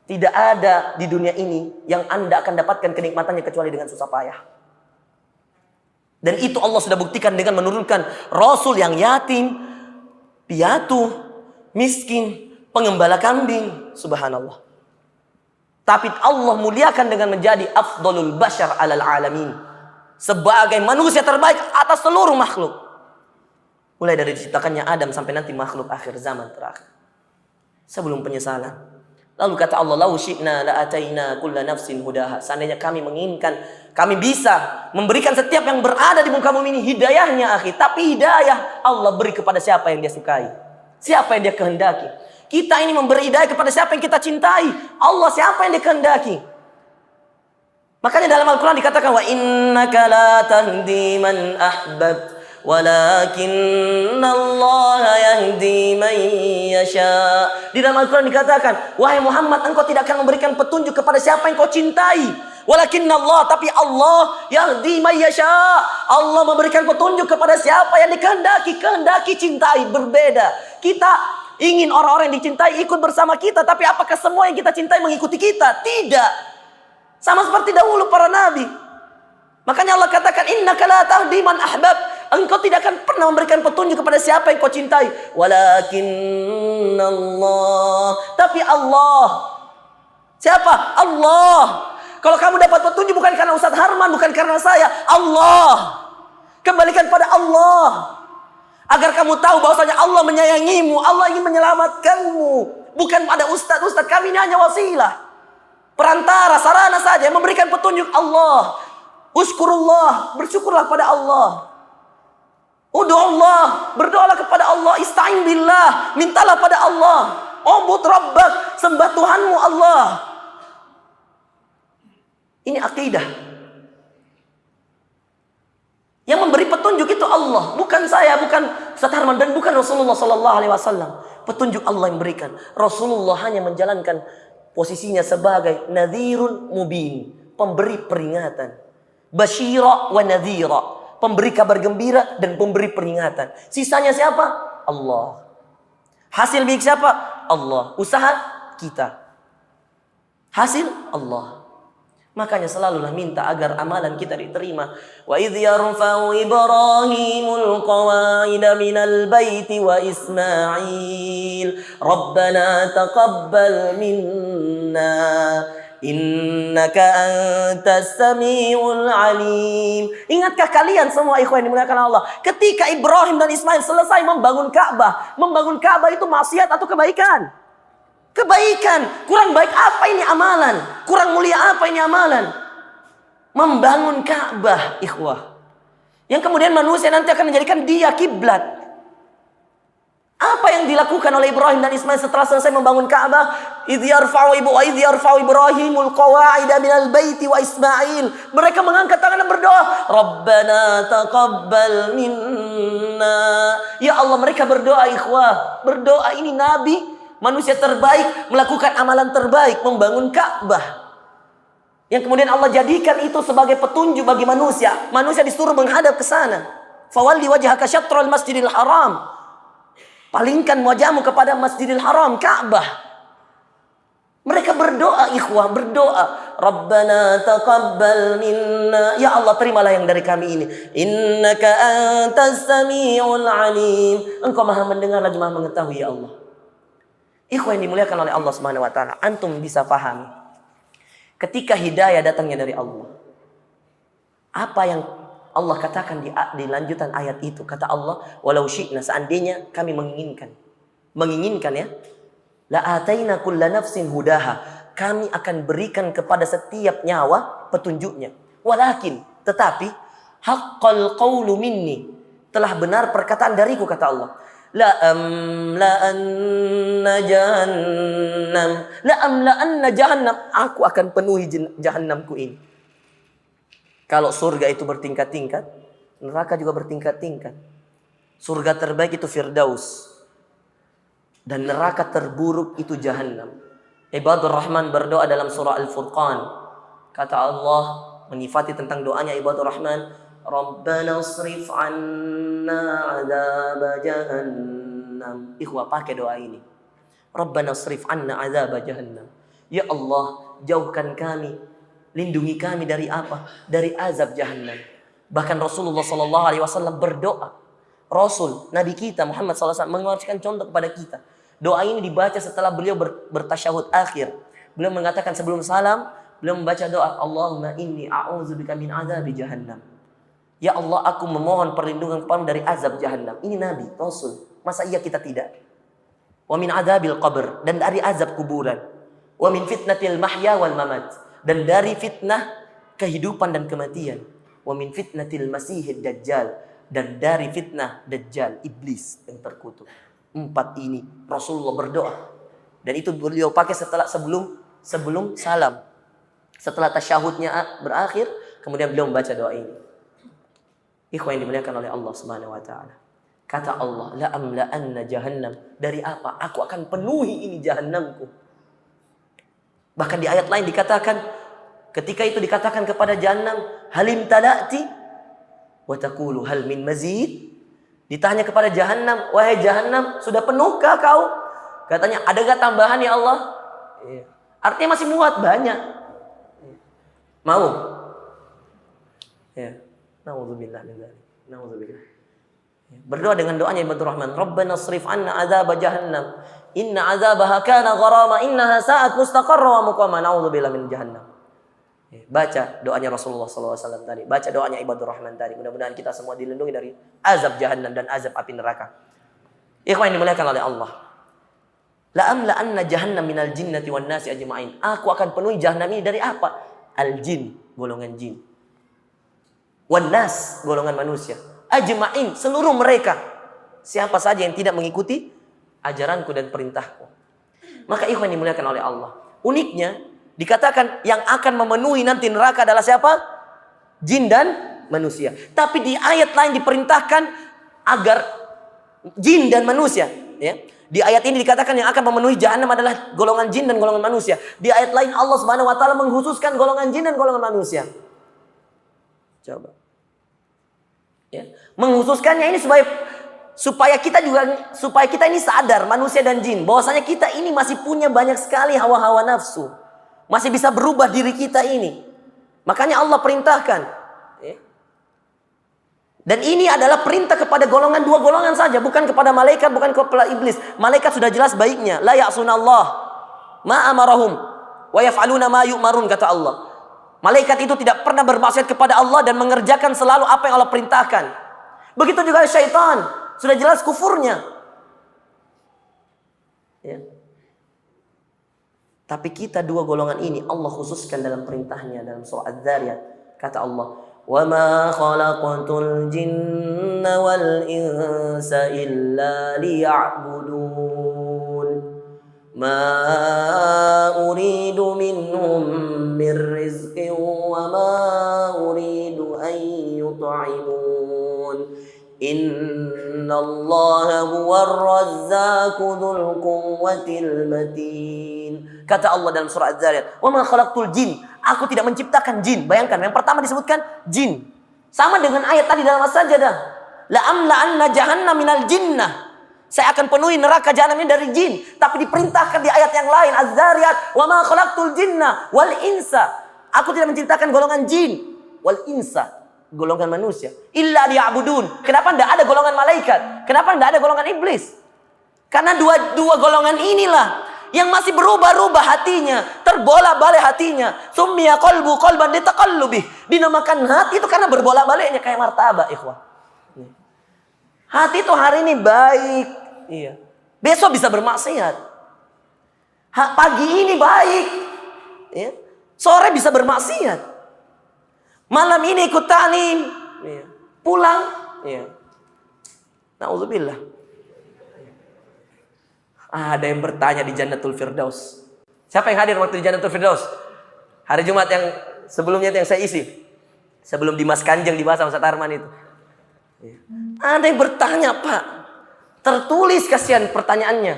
Tidak ada di dunia ini yang Anda akan dapatkan kenikmatannya kecuali dengan susah payah. Dan itu Allah sudah buktikan dengan menurunkan Rasul yang yatim, piatu, miskin, pengembala kambing. Subhanallah. Tapi Allah muliakan dengan menjadi afdalul bashar alal alamin, sebagai manusia terbaik atas seluruh makhluk. Mulai dari diciptakannya Adam sampai nanti makhluk akhir zaman terakhir. Sebelum penyesalan. Lalu kata Allah, "Lau syi'na la ataina kulla nafsin hudaha." Seandainya kami menginginkan, kami bisa memberikan setiap yang berada di muka bumi ini hidayahnya, akhi. Tapi hidayah Allah beri kepada siapa yang Dia sukai, siapa yang Dia kehendaki. Kita ini memberi hidayah kepada siapa yang kita cintai. Allah siapa yang Dia kehendaki. Makanya dalam Al-Quran dikatakan, wa innaka la tahdi man ahbabt walakinnallaha yahdi man yasha. Di dalam Al-Quran dikatakan, wahai Muhammad, engkau tidak akan memberikan petunjuk kepada siapa yang kau cintai. Walakinnallah, tapi Allah yahdi man yasha. Allah memberikan petunjuk kepada siapa yang dikehendaki. Kehendaki cintai berbeda. Kita ingin orang-orang yang dicintai ikut bersama kita, tapi apakah semua yang kita cintai mengikuti kita? Tidak. Sama seperti dahulu para nabi. Makanya Allah katakan, innaka la tahdi man ahbab. Engkau tidak akan pernah memberikan petunjuk kepada siapa yang kau cintai. Walakinnallah, tapi Allah. Siapa? Allah. Kalau kamu dapat petunjuk bukan karena Ustaz Harman, bukan karena saya, Allah. Kembalikan pada Allah. Agar kamu tahu bahwasanya Allah menyayangimu, Allah ingin menyelamatkanmu. Bukan pada ustaz-ustaz, kami ini hanya wasilah, perantara, sarana saja yang memberikan petunjuk Allah. Uskurullah, bersyukurlah pada Allah. Udu'ullah, berdoalah kepada Allah. Ista'in billah, mintalah pada Allah. Ubud rabbak, sembah Tuhanmu Allah. Ini akidah. Yang memberi petunjuk itu Allah, bukan saya, bukan Ustaz Harman, dan bukan Rasulullah sallallahu alaihi wasallam. Petunjuk Allah yang berikan. Rasulullah hanya menjalankan posisinya sebagai nadhirun mubin, pemberi peringatan. Basyira wa nadhira, pemberi kabar gembira dan pemberi peringatan. Sisanya siapa? Allah. Hasil milik siapa? Allah. Usaha kita. Hasil Allah. Makanya selalulah minta agar amalan kita diterima. Wa idh yarfa'u Ibrahimul qawa'ida minal baiti wa Ismail. Rabbana taqabbal minna innaka antas samiul alim. Ingatkah kalian semua ikhwan yang dimuliakan Allah, ketika Ibrahim dan Ismail selesai membangun Ka'bah. Membangun Ka'bah itu maksiat atau kebaikan? Kebaikan. Kurang baik apa ini amalan? Kurang mulia apa ini amalan? Membangun Ka'bah, ikhwah. Yang kemudian manusia nanti akan menjadikan dia kiblat. Apa yang dilakukan oleh Ibrahim dan Ismail setelah selesai membangun Ka'bah? Idh yarfa'u Ibrahimul qawa'ida minal baiti wa Ismail. Mereka mengangkat tangan dan berdoa, Rabbana taqabbal minna. Ya Allah, mereka berdoa, ikhwah. Berdoa, ini Nabi, manusia terbaik, melakukan amalan terbaik, membangun Ka'bah. Yang kemudian Allah jadikan itu sebagai petunjuk bagi manusia. Manusia disuruh menghadap ke sana. Fawalli wajhaka syatrul masjidil haram. Palingkan wajahmu kepada Masjidil Haram, Ka'bah. Mereka berdoa, ikhwah, berdoa. Rabbana taqabbal minna. Ya Allah, terimalah yang dari kami ini. Innaka antas sami'ul alim. Engkau maha mendengar lagi maha mengetahui, ya Allah. Ikhwah yang dimuliakan oleh Allah Subhanahu wa taala, antum bisa pahami. Ketika hidayah datangnya dari Allah. Apa yang Allah katakan di lanjutan ayat itu? Kata Allah, walau syi'na, seandainya kami menginginkan. Menginginkan ya. La ataina kulla nafsin hudaha. Kami akan berikan kepada setiap nyawa petunjuknya. Walakin, tetapi haqqal qawlu minni, telah benar perkataan dariku, kata Allah. La amla'anna jahannam. Aku akan penuhi jahannamku ini. Kalau surga itu bertingkat-tingkat, neraka juga bertingkat-tingkat. Surga terbaik itu Firdaus. Dan neraka terburuk itu Jahannam. Ibadur Rahman berdoa dalam surah Al-Furqan. Kata Allah menyifati tentang doanya Ibadur Rahman, Rabbana asrif anna azab Jahannam. Ikhwah, pakai doa ini. Rabbana asrif anna azab Jahannam. Ya Allah, jauhkan kami, lindungi kami dari apa? Dari azab Jahannam. Bahkan Rasulullah SAW berdoa. Rasul, Nabi kita Muhammad SAW mengeluarkan contoh kepada kita. Doa ini dibaca setelah beliau bertasyahud akhir. Beliau mengatakan sebelum salam, beliau membaca doa, Allahumma inni a'udzubika min azabi jahannam. Ya Allah, aku memohon perlindungan kepadamu dari azab jahannam. Ini Nabi, Rasul. Masa iya kita tidak? Wa min azabil qabr, dan dari azab kuburan. Wa min fitnatil mahya wal mamat, dan dari fitnah kehidupan dan kematian. Wa min fitnatil masihid dajjal, dan dari fitnah dajjal, iblis yang terkutuk. 4 ini Rasulullah berdoa. Dan itu beliau pakai sebelum salam. Setelah tasyahudnya berakhir, kemudian beliau membaca doa ini. Ikhwan yang dimuliakan oleh Allah Subhanahu wa taala. Kata Allah, la amla'anna jahannam. Dari apa? Aku akan penuhi ini jahannamku. Bahkan di ayat lain dikatakan, ketika itu dikatakan kepada jahannam, halim tala'ti wa taqulu hal min mazid. Ditanya kepada Jahannam, wahai Jahannam, sudah penuhkah kau? Katanya, adakah tambahan ya Allah? Artinya masih muat banyak. Mau? Ya. Nauzubillah min dzalik. Nauzubillah. Berdoa dengan doanya Ibadur Rahman, Rabbana srif anna azab Jahannam. Inna azabaha kana gharama, innaha sa'at mustaqarra wa muqama. Nauzubillah min Jahannam. Baca doanya Rasulullah SAW tadi. Baca doanya Ibadur Rahman tadi. Mudah-mudahan kita semua dilindungi dari azab Jahannam dan azab api neraka. Ikhwan yang dimuliakan oleh Allah. La amla'anna jahannam minal jinnati wan nasi ajma'in. Aku akan penuhi jahannam ini dari apa? Al-jin, golongan jin. Wan nas, golongan manusia. Ajma'in, seluruh mereka. Siapa saja yang tidak mengikuti ajaranku dan perintahku. Maka ikhwan yang dimuliakan oleh Allah. Uniknya, dikatakan yang akan memenuhi nanti neraka adalah siapa? Jin dan manusia. Tapi di ayat lain diperintahkan agar jin dan manusia. Ya. Di ayat ini dikatakan yang akan memenuhi jahannam adalah golongan jin dan golongan manusia. Di ayat lain Allah Subhanahu wa taala mengkhususkan golongan jin dan golongan manusia. Coba. Ya. Mengkhususkannya ini supaya kita ini sadar, manusia dan jin, bahwasanya kita ini masih punya banyak sekali hawa-hawa nafsu. Masih bisa berubah diri kita ini. Makanya Allah perintahkan. Dan ini adalah perintah kepada golongan, 2 golongan saja. Bukan kepada malaikat, bukan kepada iblis. Malaikat sudah jelas baiknya. La ya'sunallah ma amarahum wa yaf'aluna ma yu'marun, kata Allah. Malaikat itu tidak pernah bermaksiat kepada Allah dan mengerjakan selalu apa yang Allah perintahkan. Begitu juga syaitan. Sudah jelas kufurnya. Ya. Tapi kita 2 golongan ini Allah khususkan dalam perintahnya dalam surah Az-Zariyat. Kata Allah, "Wa ma khalaqatul jinna wal insa illa liya'budun. Ma uridu minhum min rizqin wa ma uridu an yut'imun. Innallaha huwar razzaqu dzul quwwatil matin." Kata Allah dalam surah Az-Zariyat, "Wa ma khalaqtul jin." Aku tidak menciptakan jin. Bayangkan, yang pertama disebutkan jin. Sama dengan ayat tadi dalam As-Sajdah. La amla'anna jahannam minal jinnah. Saya akan penuhi neraka jahanam ini dari jin. Tapi diperintahkan di ayat yang lain. Az-Zariyat. Wa ma khalaqtul jinna wal insa. Aku tidak menciptakan golongan jin. Wal insa. Golongan manusia. Illa liya'budun. Kenapa tidak ada golongan malaikat? Kenapa tidak ada golongan iblis? Karena dua golongan inilah yang masih berubah-ubah hatinya, terbolak-balik hatinya. Summiya qalbu qalban litaqallubih. Dinamakan hati itu karena berbolak-baliknya kayak martabak, ikhwah. Hati itu hari ini baik, iya. Besok bisa bermaksiat. Pagi ini baik, iya. Sore bisa bermaksiat. Malam ini ikut ta'lim, iya. Pulang, iya. Na'udzubillah. Ada yang bertanya di Jannatul Firdaus. Siapa yang hadir waktu di Jannatul Firdaus? Hari Jumat yang sebelumnya itu yang saya isi. Sebelum Dimas Kanjeng dibahas sama Ustaz Arman itu. Ya. Ada yang bertanya, Pak. Tertulis kasihan pertanyaannya.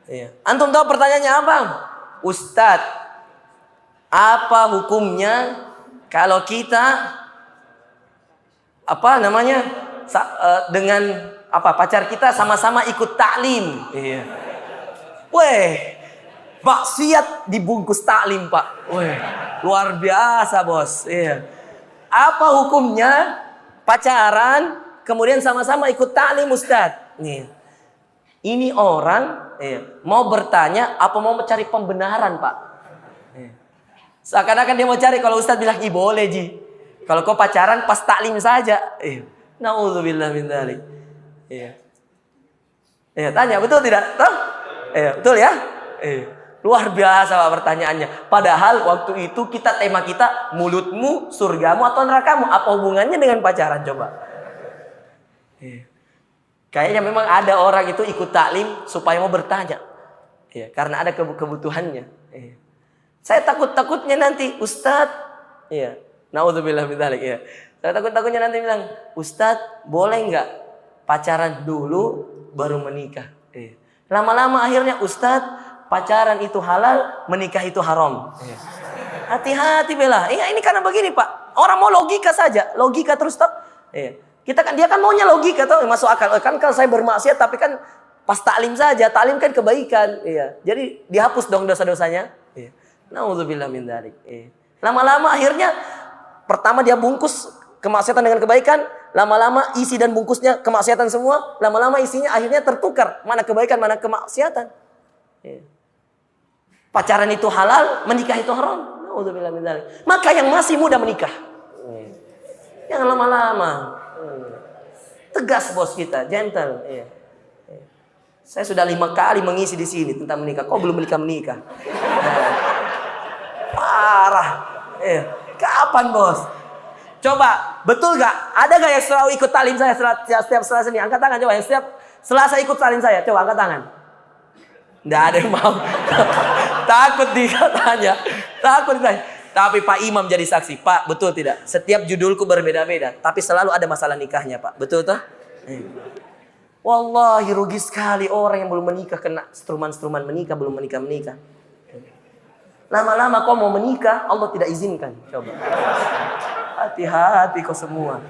Ya. Antum tahu pertanyaannya apa? Ustadz, apa hukumnya kalau kita dengan pacar kita sama-sama ikut taklim. Iya. Weh, maksiat dibungkus taklim, Pak. Weh, luar biasa, Bos. Iya. Apa hukumnya pacaran kemudian sama-sama ikut taklim, Ustaz? Nih. Ini orang mau bertanya apa mau mencari pembenaran, Pak? Seakan-akan dia mau cari kalau Ustaz bilang, "Ih, boleh, Ji. Kalau kau pacaran pas taklim saja." Nauzubillah min dzalik. Iya. Iya, tanya betul tidak? Tahu? Iya, betul ya? Iya. Luar biasa Pak pertanyaannya. Padahal waktu itu tema kita mulutmu, surgamu atau nerakamu. Apa hubungannya dengan pacaran coba? Iya. Kayaknya memang ada orang itu ikut taklim supaya mau bertanya. Iya, karena ada kebutuhannya. Iya. Saya takutnya nanti Ustadz, iya. Nauzubillah min dzalik, iya. Saya takutnya nanti bilang, "Ustadz, boleh enggak pacaran dulu baru menikah?" Lama-lama akhirnya, "Ustadz, pacaran itu halal, menikah itu haram." Hati-hati bela. Iya, ini karena begini, Pak. Orang mau logika saja, logika terus tak. Dia kan maunya logika tuh, masuk akal. Kan kalau saya bermaksiat tapi kan pas taklim saja, taklim kan kebaikan. Iya. Jadi dihapus dong dosa-dosanya. Iya. Nauzubillah min dzalik. Lama-lama akhirnya pertama dia bungkus kemaksiatan dengan kebaikan, lama-lama isi dan bungkusnya kemaksiatan semua, lama-lama isinya akhirnya tertukar, mana kebaikan, mana kemaksiatan. Pacaran itu halal, menikah itu haram. Nauzubillah min dzalik. Maka yang masih muda menikah. Jangan lama-lama. Tegas bos kita, gentle. Saya sudah 5 kali mengisi di sini tentang menikah. Kok belum menikah? Parah. Kapan bos? Coba, betul gak? Ada gak yang selalu ikut talim saya setiap Selasa ini? Angkat tangan coba, yang setiap Selasa ikut talim saya. Coba angkat tangan. Nggak ada yang mau. Takut ditanya. Tapi Pak Imam jadi saksi. Pak, betul tidak? Setiap judulku berbeda-beda. Tapi selalu ada masalah nikahnya, Pak. Betul toh? Wallahi rugi sekali orang yang belum menikah. Kena struman-struman menikah, belum menikah. Lama-lama kau mau menikah, Allah tidak izinkan. Coba. Hati-hati kau semua.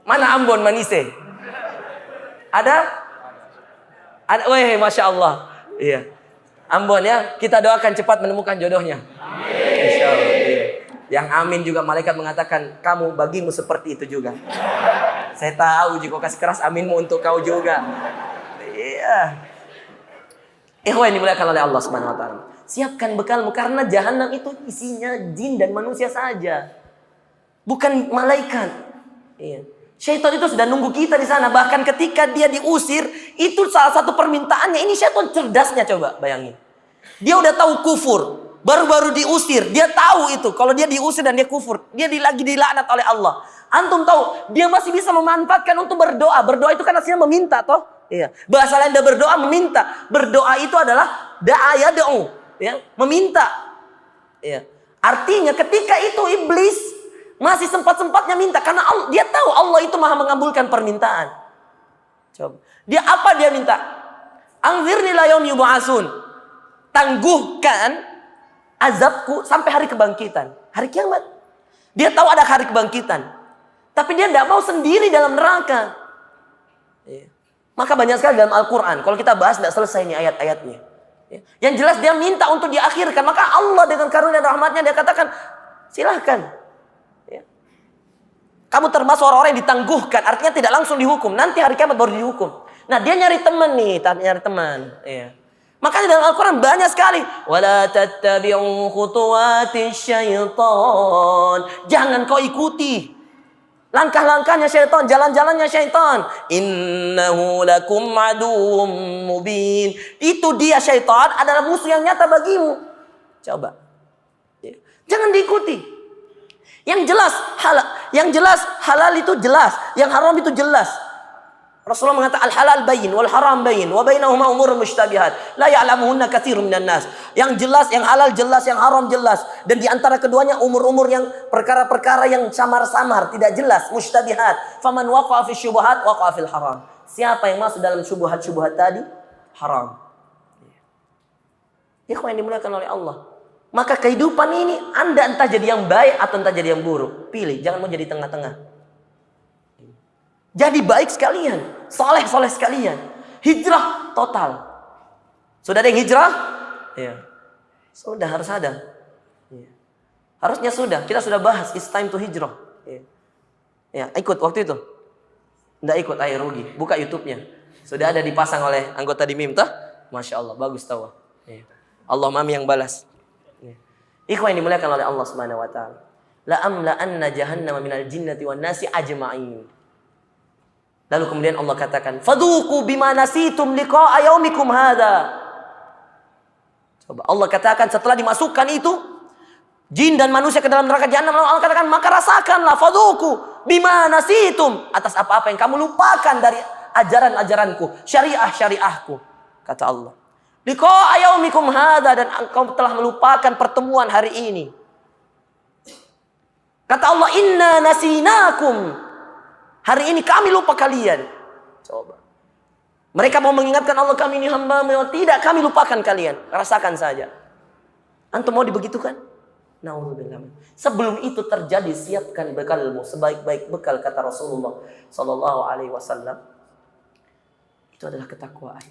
Mana Ambon Manise? Ada? Weh, Masya Allah. Iya. Ambon ya, kita doakan cepat menemukan jodohnya. Insya Allah. Iya. Yang amin juga malaikat mengatakan, kamu bagimu seperti itu juga. Saya tahu jika kau kasih keras aminmu untuk kau juga. Iya. Ikhwan yang dimuliakan oleh Allah Subhanahu wa taala. Siapkan bekalmu karena jahanam itu isinya jin dan manusia saja. Bukan malaikat. Iya. Syaitan itu sudah nunggu kita di sana. Bahkan ketika dia diusir, itu salah satu permintaannya. Ini syaitan cerdasnya, coba bayangin. Dia udah tahu kufur, baru-baru diusir. Dia tahu itu. Kalau dia diusir dan dia kufur, dia lagi dilaknat oleh Allah. Antum tahu, dia masih bisa memanfaatkan untuk berdoa. Berdoa itu kan artinya meminta, toh? Iya. Bahasa lain dia berdoa meminta. Berdoa itu adalah da'a yad'u. Ya, meminta. Ya. Artinya ketika itu iblis masih sempat-sempatnya minta karena dia tahu Allah itu Maha mengabulkan permintaan. Coba. Dia minta? Anzirni la yaum yub'atsun. Tangguhkan azabku sampai hari kebangkitan, hari kiamat. Dia tahu ada hari kebangkitan. Tapi dia tidak mau sendiri dalam neraka. Ya. Maka banyak sekali dalam Al-Quran. Kalau kita bahas tidak selesai nih ayat-ayatnya. Ya. Yang jelas dia minta untuk diakhirkan. Maka Allah dengan karunia dan rahmatnya dia katakan, silahkan. Ya. Kamu termasuk orang-orang yang ditangguhkan. Artinya tidak langsung dihukum. Nanti hari kiamat baru dihukum. Nah dia nyari teman nih. Nyari teman. Ya. Makanya dalam Al-Quran banyak sekali. Wala tattabi'u khutuwatis syaitan. Jangan kau ikuti langkah-langkahnya syaitan, jalan-jalannya syaitan. Innahu lakum aduwwum mubin. Itu dia syaitan adalah musuh yang nyata bagimu. Coba. Jangan diikuti. Yang jelas halal itu jelas, yang haram itu jelas. Rasulullah mengatakan al-halal bayin wal haram bayin wa bainahuma umurun mushtabihat la ya'lamuhunna katsirun minan nas. Yang jelas, yang halal jelas, yang haram jelas, dan di antara keduanya umur-umur yang perkara-perkara yang samar-samar, tidak jelas, mushtabihat. Faman waqa'a fi syubhat waqa'a fil haram. Siapa yang masuk dalam syubhat-syubhat tadi, haram. Ikhwan yang dimuliakan oleh Allah. Maka kehidupan ini Anda entah jadi yang baik atau entah jadi yang buruk. Pilih, jangan mau jadi tengah-tengah. Jadi baik sekalian, soleh sekalian. Hijrah total. Sudah ada yang hijrah? Ya. Sudah, harus ada. Ya. Harusnya sudah. Kita sudah bahas, it's time to hijrah. Ya. Ya, ikut waktu itu. Nggak ikut, ayo rugi. Buka YouTube-nya. Sudah ada dipasang oleh anggota di MIM, tah? Masya Allah, bagus tahu. Ya. Allah mami yang balas. Ya. Ikhwan yang dimuliakan oleh Allah Subhanahu wa taala. La amla'anna jahannama minal jinnati wan nasi ajma'in. Lalu kemudian Allah katakan, "Fadhuqu bima nasitum liqa'a yaumikum hadza." Coba Allah katakan setelah dimasukkan itu jin dan manusia ke dalam neraka jahanam, Allah katakan, "Maka rasakanlah fadhuqu bima nasitum," atas apa-apa yang kamu lupakan dari ajaran-ajaranku, syariah-syariahku, kata Allah. Liqa'a yaumikum hadza, dan engkau telah melupakan pertemuan hari ini. Kata Allah, "Inna nasinakum." Hari ini kami lupa kalian. Coba. Mereka mau mengingatkan Allah, kami ini hamba, tidak, kami lupakan kalian. Rasakan saja. Antum mau dibegitukan? Na'udzubillah. Sebelum itu terjadi, siapkan bekalmu sebaik-baik bekal, kata Rasulullah sallallahu alaihi wasallam. Itu adalah ketakwaan.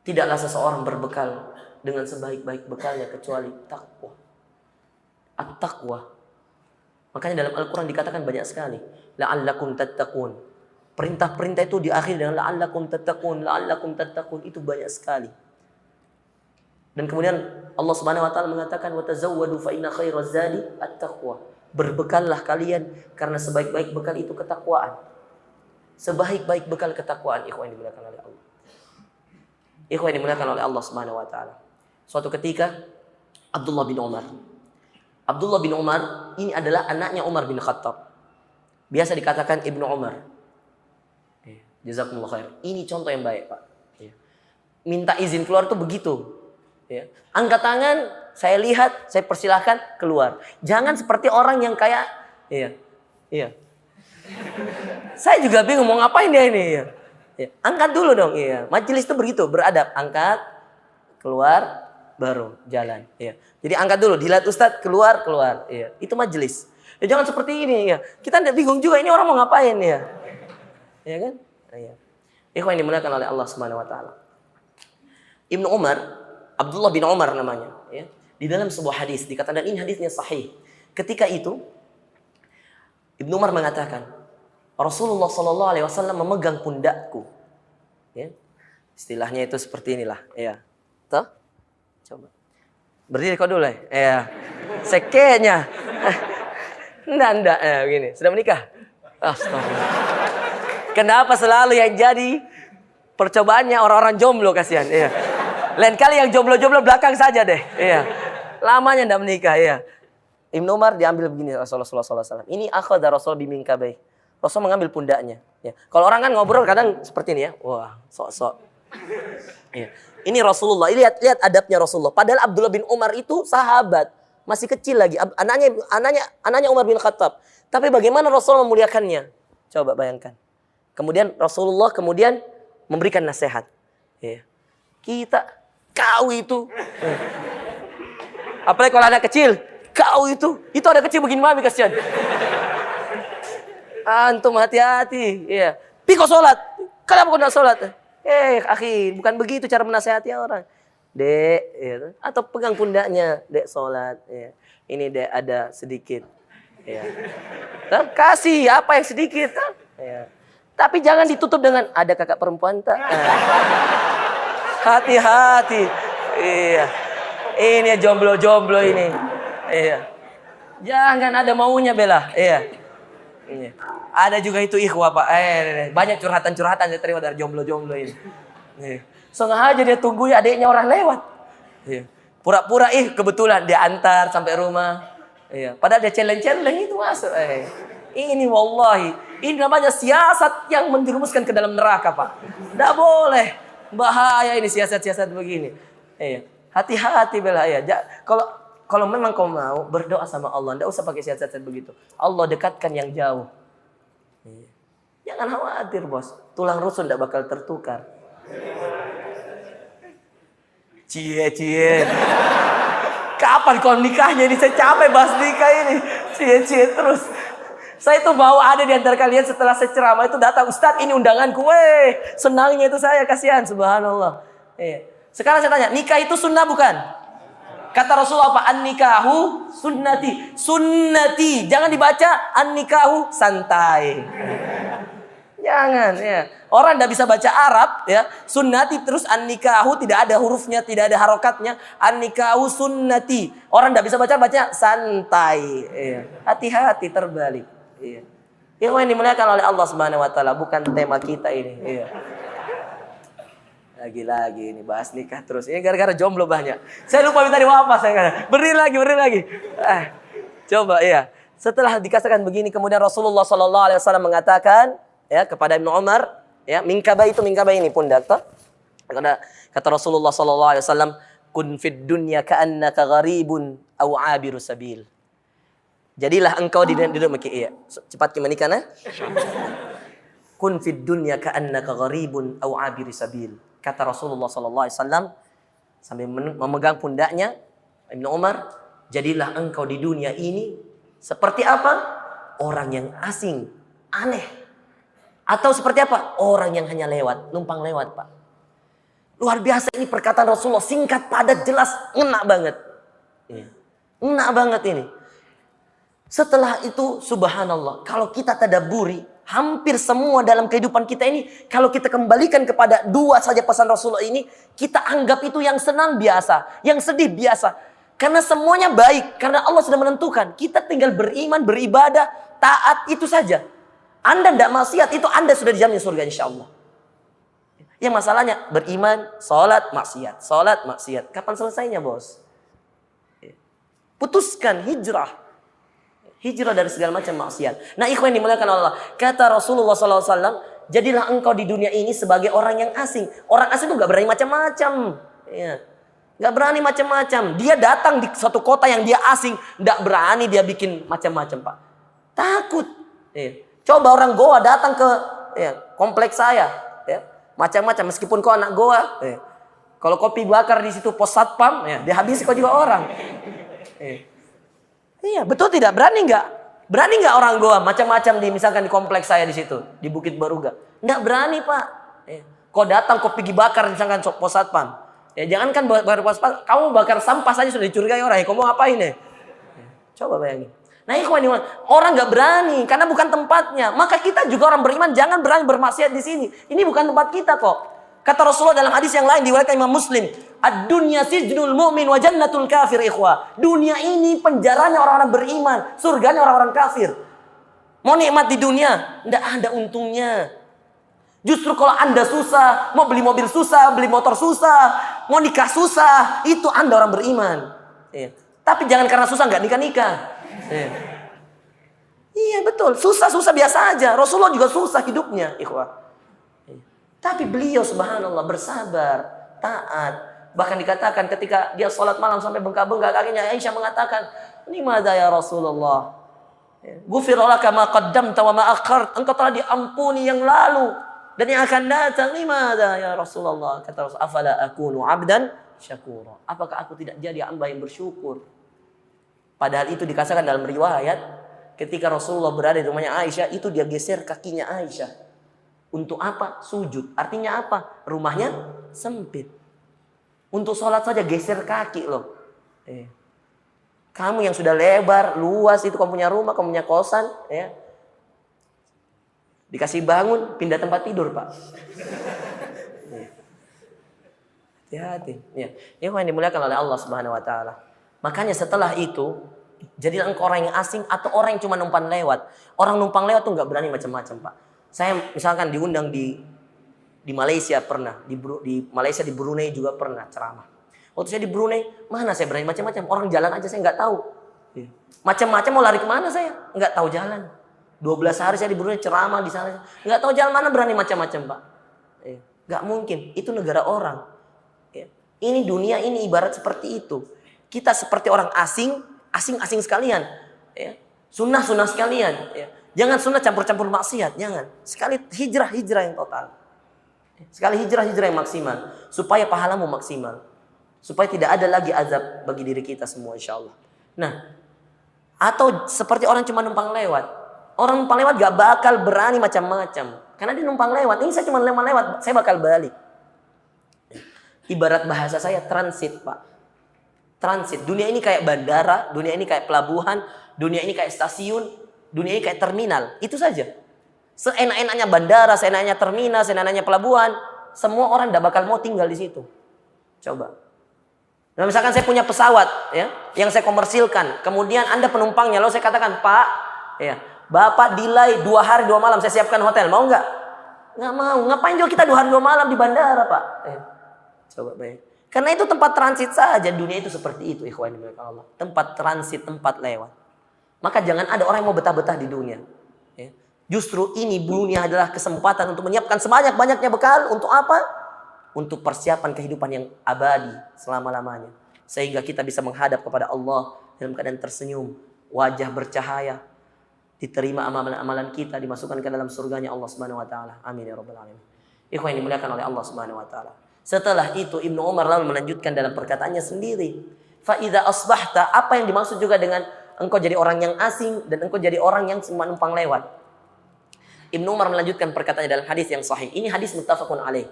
Tidaklah seseorang berbekal dengan sebaik-baik bekalnya kecuali takwa. At-taqwa. Makanya dalam Al-Quran dikatakan banyak sekali. La'allakum tattaqun. Perintah-perintah itu diakhiri dengan la'allakum tattaqun, la'allakum tattaqun. Itu banyak sekali. Dan kemudian Allah Subhanahu wa taala mengatakan wa tazawwadu fa inna khairaz zadi at-taqwa. Berbekallah kalian karena sebaik-baik bekal itu ketakwaan. Sebaik-baik bekal ketakwaan, ikhwan yang dimuliakan oleh Allah. Ikhwan yang dimuliakan oleh Allah Subhanahu wa taala. Suatu ketika Abdullah bin Umar ini adalah anaknya Umar bin Khattab. Biasa dikatakan Ibnu Umar. Jazakumullah khair. Ini contoh yang baik, Pak. Minta izin keluar itu begitu. Angkat tangan, saya lihat, saya persilahkan keluar. Jangan seperti orang yang kayak, iya. Saya juga bingung mau ngapain dia ini. Angkat dulu dong. Majelis itu begitu, beradab. Angkat, keluar, baru jalan. Jadi angkat dulu, dilihat Ustadz, keluar. Itu majelis. Jangan seperti ini. Kita tidak bingung juga ini orang mau ngapain ya. Ya kan? Ikhwan yang dimuliakan oleh Allah Subhanahu wa taala. Ibnu Umar, Abdullah bin Umar namanya, di dalam sebuah hadis dikatakan, dan ini hadisnya sahih. Ketika itu Ibnu Umar mengatakan, Rasulullah sallallahu alaihi wasallam memegang pundakku. Istilahnya itu seperti inilah, Tuh? Coba. Berdiri kau dulu ya. Sekenya. Nanda, begini. Sudah menikah? Astagfirullah. Kenapa selalu yang jadi percobaannya orang-orang jomblo, kasihan. Lain kali yang jomblo-jomblo belakang saja deh. Lamanya tidak menikah. Ibnu Umar diambil begini Rasulullah SAW. Ini akhadha Rasul biminkabai. Rasul mengambil pundaknya. Kalau orang kan ngobrol kadang seperti ini ya. Wah, sok-sok. Ini Rasulullah. Lihat adabnya Rasulullah. Padahal Abdullah bin Umar itu sahabat, masih kecil lagi. Anaknya Umar bin Khattab. Tapi bagaimana Rasul memuliakannya? Coba bayangkan. Kemudian Rasulullah memberikan nasihat. Kau itu. Apalagi kalau anak kecil, kau itu ada kecil begini mami kasihan. Antum hati-hati. Iya. Piko sholat. Kenapa kau tidak sholat? Akhi, bukan begitu cara menasihati orang. Dek, ya. Atau pegang pundaknya. Dek sholat. Ya. Ini dek ada sedikit. Ya. Kasih apa yang sedikit. Ya. Tapi jangan ditutup dengan ada kakak perempuan tak. Hati-hati. Iya. Ini jomblo-jomblo ini. Iya. Jangan ada maunya bela. Iya. Iya. Ada juga itu ikhwah Pak. Banyak curhatan-curhatan saya terima dari jomblo-jomblo ini. Iya. Sengaja dia tunggu adiknya orang lewat. Iya. Pura-pura kebetulan dia antar sampai rumah. Iya. Padahal dia challenge-challenge itu masuk. Ini wallahi, ini namanya siasat yang menjerumuskan ke dalam neraka Pak. Tidak boleh. Bahaya ini siasat-siasat begini. Iya. Hati-hati bela ya. Kalau memang kau mau berdoa sama Allah, tidak usah pakai siasat-siasat begitu. Allah dekatkan yang jauh. Iya. Jangan khawatir bos, tulang rusuk tidak bakal tertukar. Cie. Kapan kau nikahnya ini? Saya capek bahas nikah ini. Cie terus. Saya tuh mau ada di antara kalian setelah saya ceramah itu datang, Ustadz ini undanganku. Senangnya itu saya, kasihan, subhanallah. Iya. Sekarang saya tanya, nikah itu sunnah bukan? Kata Rasulullah apa? An-nikahu sunnati. Sunnati. Jangan dibaca an-nikahu santai. Jangan ya. Orang tidak bisa baca Arab ya. Sunnati terus an-nikahu tidak ada hurufnya, tidak ada harokatnya. An-nikahu sunnati. Orang tidak bisa baca santai. Iya. Hati-hati terbalik. Iya. Yang dimuliakan oleh Allah Subhanahu wa taala, bukan tema kita ini. Iya. Lagi-lagi ini bahas nikah terus. Ini gara-gara jomblo banyak. Saya lupa minta apa saya kata. Berdiri lagi. Coba ya. Setelah dikatakan begini kemudian Rasulullah sallallahu alaihi wasallam mengatakan ya kepada Ibnu Umar, ya, mingkaba ini pundak toh. Kata Rasulullah sallallahu alaihi wasallam, "Kun fid dunya ka'annaka gharibun aw 'abiru sabil." Jadilah engkau di dunia iya. Cepat menikah nah. Kun fid dunya ka'annaka gharibun aw 'abiru sabil. Kata Rasulullah sallallahu alaihi wasallam sambil memegang pundaknya Ibnu Umar, jadilah engkau di dunia ini seperti apa? Orang yang asing, aneh. Atau seperti apa? Orang yang hanya lewat, numpang lewat, Pak. Luar biasa ini perkataan Rasulullah, singkat, padat, jelas, ngena banget. Ngena banget ini. Setelah itu subhanallah, kalau kita tadabburi, hampir semua dalam kehidupan kita ini, kalau kita kembalikan kepada dua saja pesan Rasulullah ini, kita anggap itu yang senang biasa, yang sedih biasa. Karena semuanya baik, karena Allah sudah menentukan. Kita tinggal beriman, beribadah, taat, itu saja. Anda tidak maksiat, itu Anda sudah dijamin surga insya Allah. Yang masalahnya beriman, sholat, maksiat. Kapan selesainya bos? Putuskan hijrah. Hijrah dari segala macam maksiat. Nah ikhwan dimuliakan Allah. Kata Rasulullah SAW, jadilah engkau di dunia ini sebagai orang yang asing. Orang asing itu gak berani macam-macam. Ya. Gak berani macam-macam. Dia datang di suatu kota yang dia asing. Gak berani dia bikin macam-macam Pak. Takut. Ya. Coba orang Goa datang ke kompleks saya. Ya. Macam-macam. Meskipun kau anak Goa. Ya. Kalau kopi bakar di situ pos satpam. Ya. Dihabisi kau juga orang. Ya. Iya, betul tidak? Berani nggak? Berani nggak orang Goa macam-macam misalkan di kompleks saya di situ di Bukit Baruga? Nggak berani Pak. Kau datang kau pergi bakar misalkan pos satpam. Ya jangan kan bakar pos satpam, kamu bakar sampah saja sudah dicurigai orang. Kamu mau ngapain ya? Coba bayangin. Nah ikhwan, orang nggak berani karena bukan tempatnya. Maka kita juga orang beriman jangan berani bermaksiat di sini. Ini bukan tempat kita kok. Kata Rasulullah dalam hadis yang lain diriwayatkan Imam Muslim, ad-dunya sijnul mu'min wa jannatul kafir ikhwah. Dunia ini penjaranya orang-orang beriman, surganya orang-orang kafir. Mau nikmat di dunia, enggak ada untungnya. Justru kalau Anda susah, mau beli mobil susah, beli motor susah, mau nikah susah, itu Anda orang beriman. Tapi jangan karena susah enggak nikah-nikah. Iya betul, susah-susah biasa aja. Rasulullah juga susah hidupnya, ikhwah. Tapi beliau subhanallah bersabar, taat. Bahkan dikatakan ketika dia sholat malam sampai bengkak-bengkak kakinya, Aisyah mengatakan, "Limadza ya Rasulullah? Ghufira laka ma qaddamta wa ma akhart." Engkau telah diampuni yang lalu dan yang akan datang. Limadza ya Rasulullah? Kata Rasul, "Afala akunu 'abdan syakura?" Apakah aku tidak jadi hamba yang bersyukur? Padahal itu dikatakan dalam riwayat, ketika Rasulullah berada di rumahnya Aisyah, itu dia geser kakinya Aisyah. Untuk apa? Sujud. Artinya apa? Rumahnya sempit. Untuk sholat saja geser kaki loh. Kamu yang sudah lebar, luas, itu kamu punya rumah, kamu punya kosan, ya. Dikasih bangun, pindah tempat tidur, Pak. Hati-hati. Ya, yang dimuliakan oleh Allah Subhanahu wa taala. Makanya setelah itu, jadilah engkau orang yang asing atau orang yang cuma numpang lewat. Orang numpang lewat tuh nggak berani macam-macam, Pak. Saya misalkan diundang di Malaysia pernah, di Malaysia, di Brunei juga pernah ceramah. Waktu saya di Brunei, mana saya berani macam-macam. Orang jalan aja saya nggak tahu. Macam-macam mau lari kemana saya? Nggak tahu jalan. 12 hari saya di Brunei ceramah di sana. Nggak tahu jalan mana, berani macam-macam, Pak. Nggak mungkin. Itu negara orang. Ini dunia ini ibarat seperti itu. Kita seperti orang asing sekalian. Sunnah sekalian. Jangan sunnah campur-campur maksiat. Jangan. Sekali hijrah yang total. Sekali hijrah yang maksimal. Supaya pahalamu maksimal. Supaya tidak ada lagi azab bagi diri kita semua, insya Allah. Nah, atau seperti orang cuma numpang lewat. Orang numpang lewat gak bakal berani macam-macam. Karena dia numpang lewat. Ini saya cuma lewat, saya bakal balik. Ibarat bahasa saya transit, Pak. Transit. Dunia ini kayak bandara, dunia ini kayak pelabuhan, dunia ini kayak stasiun, dunia ini kayak terminal. Itu saja. Seenak-enaknya bandara, seenaknya terminal, seenaknya pelabuhan, semua orang tidak bakal mau tinggal di situ. Coba. Nah, misalkan saya punya pesawat, ya, yang saya komersilkan, kemudian Anda penumpangnya, lalu saya katakan, Pak, ya, Bapak delay 2 hari 2 malam, saya siapkan hotel, mau nggak? Nggak mau. Ngapain juga kita 2 hari 2 malam di bandara, Pak? Coba baik. Karena itu tempat transit saja. Dunia itu seperti itu, ikhwan fillah Allah. Tempat transit, tempat lewat. Maka jangan ada orang yang mau betah-betah di dunia. Justru ini dunia adalah kesempatan untuk menyiapkan sebanyak-banyaknya bekal. Untuk apa? Untuk persiapan kehidupan yang abadi selama-lamanya. Sehingga kita bisa menghadap kepada Allah dalam keadaan tersenyum, wajah bercahaya, diterima amalan-amalan kita, dimasukkan ke dalam surganya Allah Subhanahu wa taala. Amin ya rabbal alamin. Ikhwan yang dimuliakan oleh Allah Subhanahu wa taala. Setelah itu Ibnu Umar lalu melanjutkan dalam perkataannya sendiri. Fa idza asbahta, apa yang dimaksud juga dengan engkau jadi orang yang asing dan engkau jadi orang yang cuma numpang lewat. Ibnu Umar melanjutkan perkataannya dalam hadis yang sahih. Ini hadis muttafaqun alaih.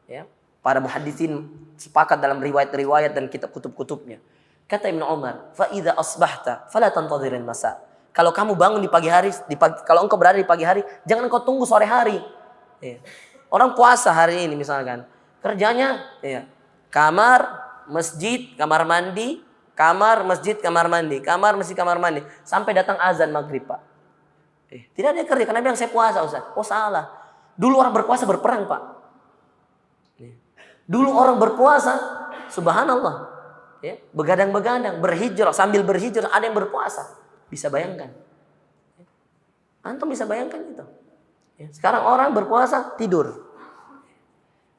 Ya, para muhaddisin sepakat dalam riwayat-riwayat dan kitab kutub-kutubnya. Kata Ibnu Umar, fa idza asbahta fala tantadhiril masa. Kalau kamu bangun di pagi hari, kalau engkau berada di pagi hari, jangan engkau tunggu sore hari. Orang puasa hari ini misalkan, kerjanya kamar, masjid, kamar mandi, kamar, masjid, kamar mandi, kamar, masjid, kamar mandi, sampai datang azan maghrib, Pak. Tidak ada kerja, karena bilang saya puasa, Ustaz. Oh salah. Dulu orang berpuasa berperang, Pak. Dulu orang berpuasa, subhanallah, begadang-begadang, berhijrah, sambil berhijrah ada yang berpuasa. Bisa bayangkan? Antum bisa bayangkan itu? Sekarang orang berpuasa tidur.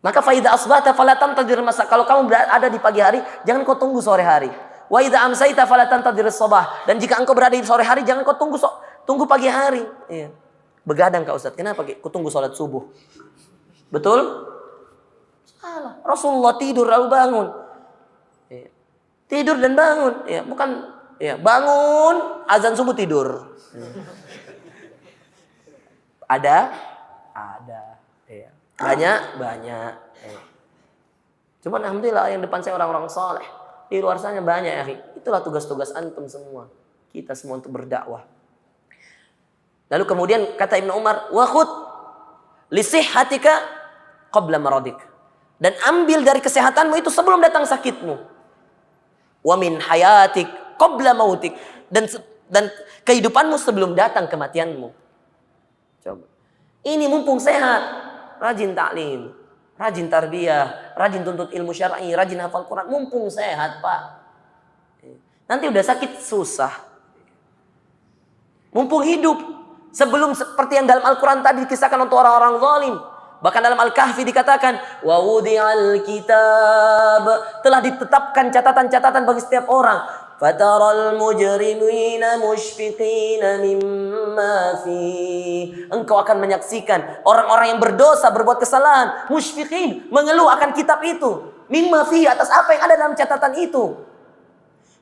Maka fa idza asbahta fala tantadhir masa. Kalau kamu berada di pagi hari, jangan kau tunggu sore hari. Wa idza amsayta fala tantadhir sabah. Dan jika engkau berada di sore hari, jangan kau tunggu pagi hari. Begadang Kak Ustaz. Kenapa? Kau tunggu salat subuh. Betul? Salah. Rasulullah tidur lalu bangun. Tidur dan bangun. Bukan bangun azan subuh tidur. Ada. Banyak. Cuman alhamdulillah yang depan saya orang-orang saleh. Di luar sana banyak ya. Itulah tugas-tugas antum semua. Kita semua untuk berdakwah. Lalu kemudian kata Ibnu Umar, wa khud li sihhatika qabla maradik. Dan ambil dari kesehatanmu itu sebelum datang sakitmu. Wa min hayatik qabla mautik. Dan kehidupanmu sebelum datang kematianmu. Coba. Ini mumpung sehat. Rajin taklim, rajin tarbiyah, rajin tuntut ilmu syar'i, rajin hafal Quran. Mumpung sehat, Pak. Nanti udah sakit susah. Mumpung hidup. Sebelum seperti yang dalam Al-Quran tadi dikisahkan untuk orang-orang zalim. Bahkan dalam Al-Kahfi dikatakan, wa wudi'al kitab, telah ditetapkan catatan-catatan bagi setiap orang. Fataral mujrimina mushfiqina mimma fi. Engkau akan menyaksikan orang-orang yang berdosa, berbuat kesalahan, mushfiqin, mengeluh akan kitab itu, mimma fi, atas apa yang ada dalam catatan itu.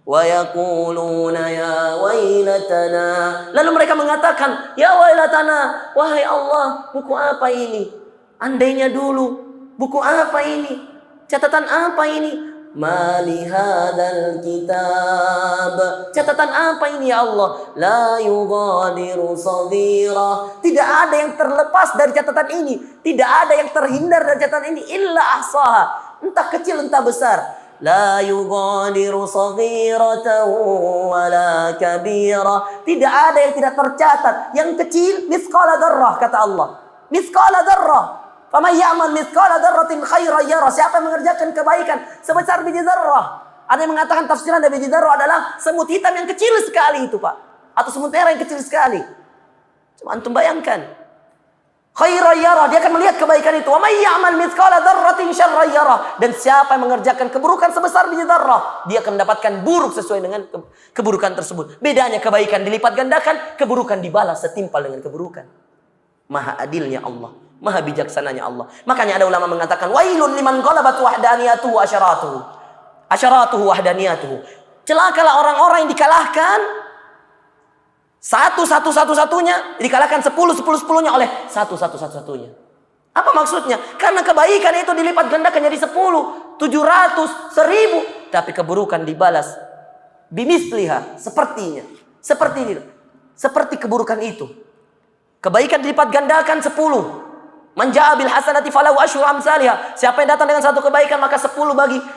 Wa yaquluna ya wailatana. Lalu mereka mengatakan, ya wailatana, wahai Allah, buku apa ini? Andainya dulu, buku apa ini? Catatan apa ini? Ma li hadzal kitab. Catatan apa ini ya Allah? La yughadiru saghira. Tidak ada yang terlepas dari catatan ini. Tidak ada yang terhindar dari catatan ini illa ahsaha. Entah kecil entah besar. La yughadiru saghiratan wala kabira. Tidak ada yang tidak tercatat. Yang kecil mithqala dzarrah kata Allah. Mithqala dzarrah. Faman ya'mal mithqala dzarratin khairan yara. Siapa yang mengerjakan kebaikan sebesar biji zarrah. Ada yang mengatakan tafsiran dari biji zarrah adalah semut hitam yang kecil sekali itu, Pak. Atau semut merah yang kecil sekali. Cuma antum bayangkan. Khairan yara, dia akan melihat kebaikan itu. Wa may ya'mal mithqala dzarratin syarran yara. Dan siapa yang mengerjakan keburukan sebesar biji zarrah, dia akan mendapatkan buruk sesuai dengan keburukan tersebut. Bedanya kebaikan dilipat gandakan, keburukan dibalas setimpal dengan keburukan. Maha adilnya Allah, maha bijaksananya Allah. Makanya ada ulama mengatakan wailun liman ghalabat wahdaniyatuhu asyaratuhu. Asyaratuhu wahdaniyatuhu. Celakalah orang-orang yang dikalahkan satu-satunya, dikalahkan 10-10-10-nya oleh satu-satunya. Apa maksudnya? Karena kebaikan itu dilipat gandakan jadi 10, 700, 1000. Tapi keburukan dibalas bimisliha, sepertinya. Seperti keburukan itu. Kebaikan dilipat gandakan 10. Man jaa bil hasanati falahu asyru amsalha. Siapa yang datang dengan satu kebaikan maka 10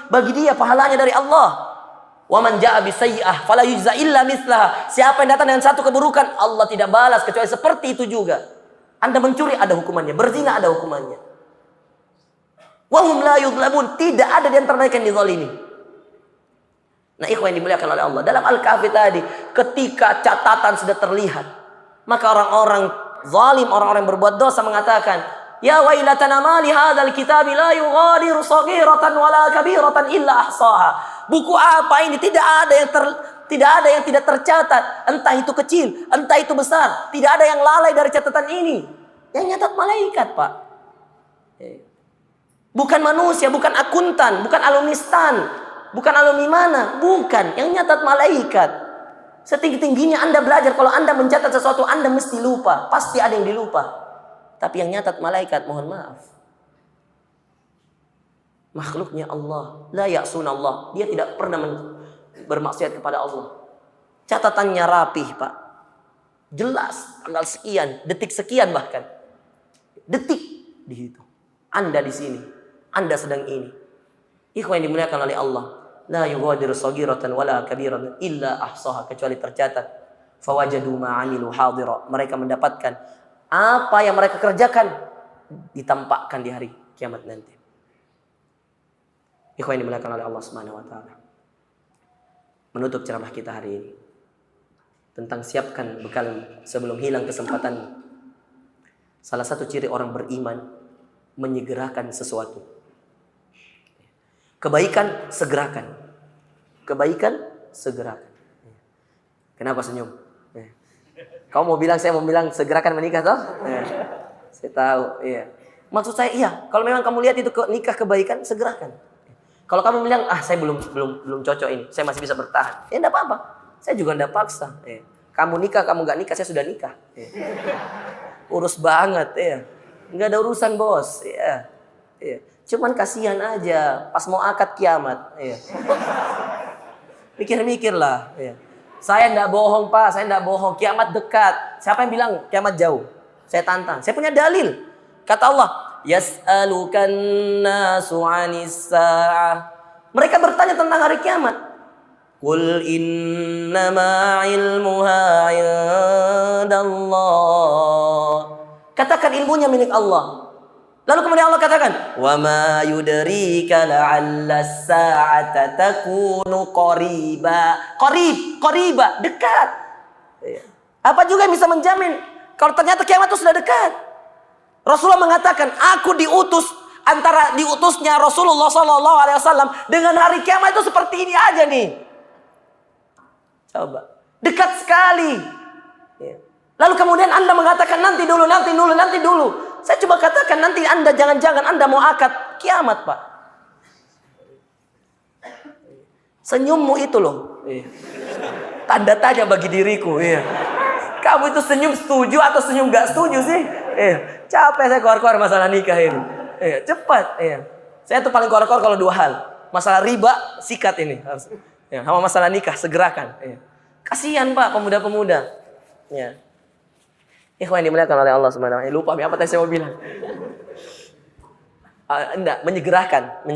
bagi dia pahalanya dari Allah. Wa man jaa bisayyi'ah fala yujza illa mithlaha. Siapa yang datang dengan satu keburukan, Allah tidak balas kecuali seperti itu juga. Anda mencuri ada hukumannya, berzina ada hukumannya. Wa hum la yuzlamun, tidak ada di antara mereka yang dizalimi. Nah, ikhwan yang dimuliakan oleh Allah, dalam Al-Kahfi tadi, ketika catatan sudah terlihat, maka orang-orang zalim, orang-orang yang berbuat dosa mengatakan, ya wailatana ma li hadzal kitabi la yughadiru saghiratan wala kabiratan illa ahsaha. Buku apa ini? Tidak ada yang tidak tercatat. Entah itu kecil, entah itu besar. Tidak ada yang lalai dari catatan ini. Yang nyatat malaikat, Pak. Bukan manusia, bukan akuntan, bukan alumni STAN, bukan alumni mana, bukan. Yang nyatat malaikat. Setinggi-tingginya Anda belajar, kalau Anda mencatat sesuatu Anda mesti lupa. Pasti ada yang dilupa. Tapi yang nyatat malaikat, mohon maaf. Makhluknya Allah, la ya'sunallah. Dia tidak pernah bermaksiat kepada Allah. Catatannya rapih, Pak. Jelas, tanggal sekian, detik sekian bahkan. Detik dihitung. Anda di sini, Anda sedang ini. Ikhwan yang dimuliakan oleh Allah, la yughadiru saghiratan wala kabiratan illa ahsaha, kecuali tercatat. Fawajadu ma 'amilu hadira. Mereka mendapatkan apa yang mereka kerjakan ditampakkan di hari kiamat nanti. Ikhwan yang dimuliakan oleh Allah Subhanahu wa taala. Menutup ceramah kita hari ini tentang siapkan bekal sebelum hilang kesempatan. Salah satu ciri orang beriman menyegerakan sesuatu. Kebaikan segerakan. Kebaikan segerakan. Kenapa senyum? Kau mau bilang, saya mau bilang segerakan menikah toh? Saya tahu, iya. Maksud saya iya, kalau memang kamu lihat itu nikah kebaikan, segerakan. Kalau kamu bilang, saya belum cocok ini, saya masih bisa bertahan. Ya enggak apa-apa. Saya juga enggak paksa. Kamu nikah, kamu enggak nikah, saya sudah nikah. Urus banget, ya. Enggak ada urusan, Bos. Ya. Cuman kasihan aja pas mau akad kiamat, ya. Mikir-mikirlah, ya. Saya enggak bohong, Pak, saya enggak bohong. Kiamat dekat. Siapa yang bilang kiamat jauh? Saya tantang. Saya punya dalil. Kata Allah, yas'alukan nasu 'anis sa'ah. Mereka bertanya tentang hari kiamat. Qul innama 'ilmuha 'indallah. Katakan ilmunya milik Allah. Lalu kemudian Allah katakan, wa ma yudrika la'alla as-sa'ata takunu qariba. Qariba, dekat. Apa juga yang bisa menjamin kalau ternyata kiamat itu sudah dekat? Rasulullah mengatakan, aku diutusnya Rasulullah SAW dengan hari kiamat itu seperti ini aja nih. Coba, dekat sekali. Lalu kemudian Anda mengatakan nanti dulu. Saya coba katakan nanti Anda jangan-jangan Anda mau akad kiamat, Pak. Senyummu itu loh, Iya. Tanda tanya bagi diriku. Iya. Kamu itu senyum setuju atau senyum gak setuju sih? Iya. Capek saya keluar-keluar masalah nikah ini. Iya. Cepat. Iya. Saya tuh paling keluar-keluar kalau dua hal. Masalah riba, sikat ini. Harus. Ya. Sama masalah nikah, segerakan. Iya. Kasihan Pak pemuda-pemuda. Ya. Ikhwan dimuliakan oleh Allah Subhanahu wa taala. Lupa apa tadi saya mau bilang. Enggak, menyegerakan.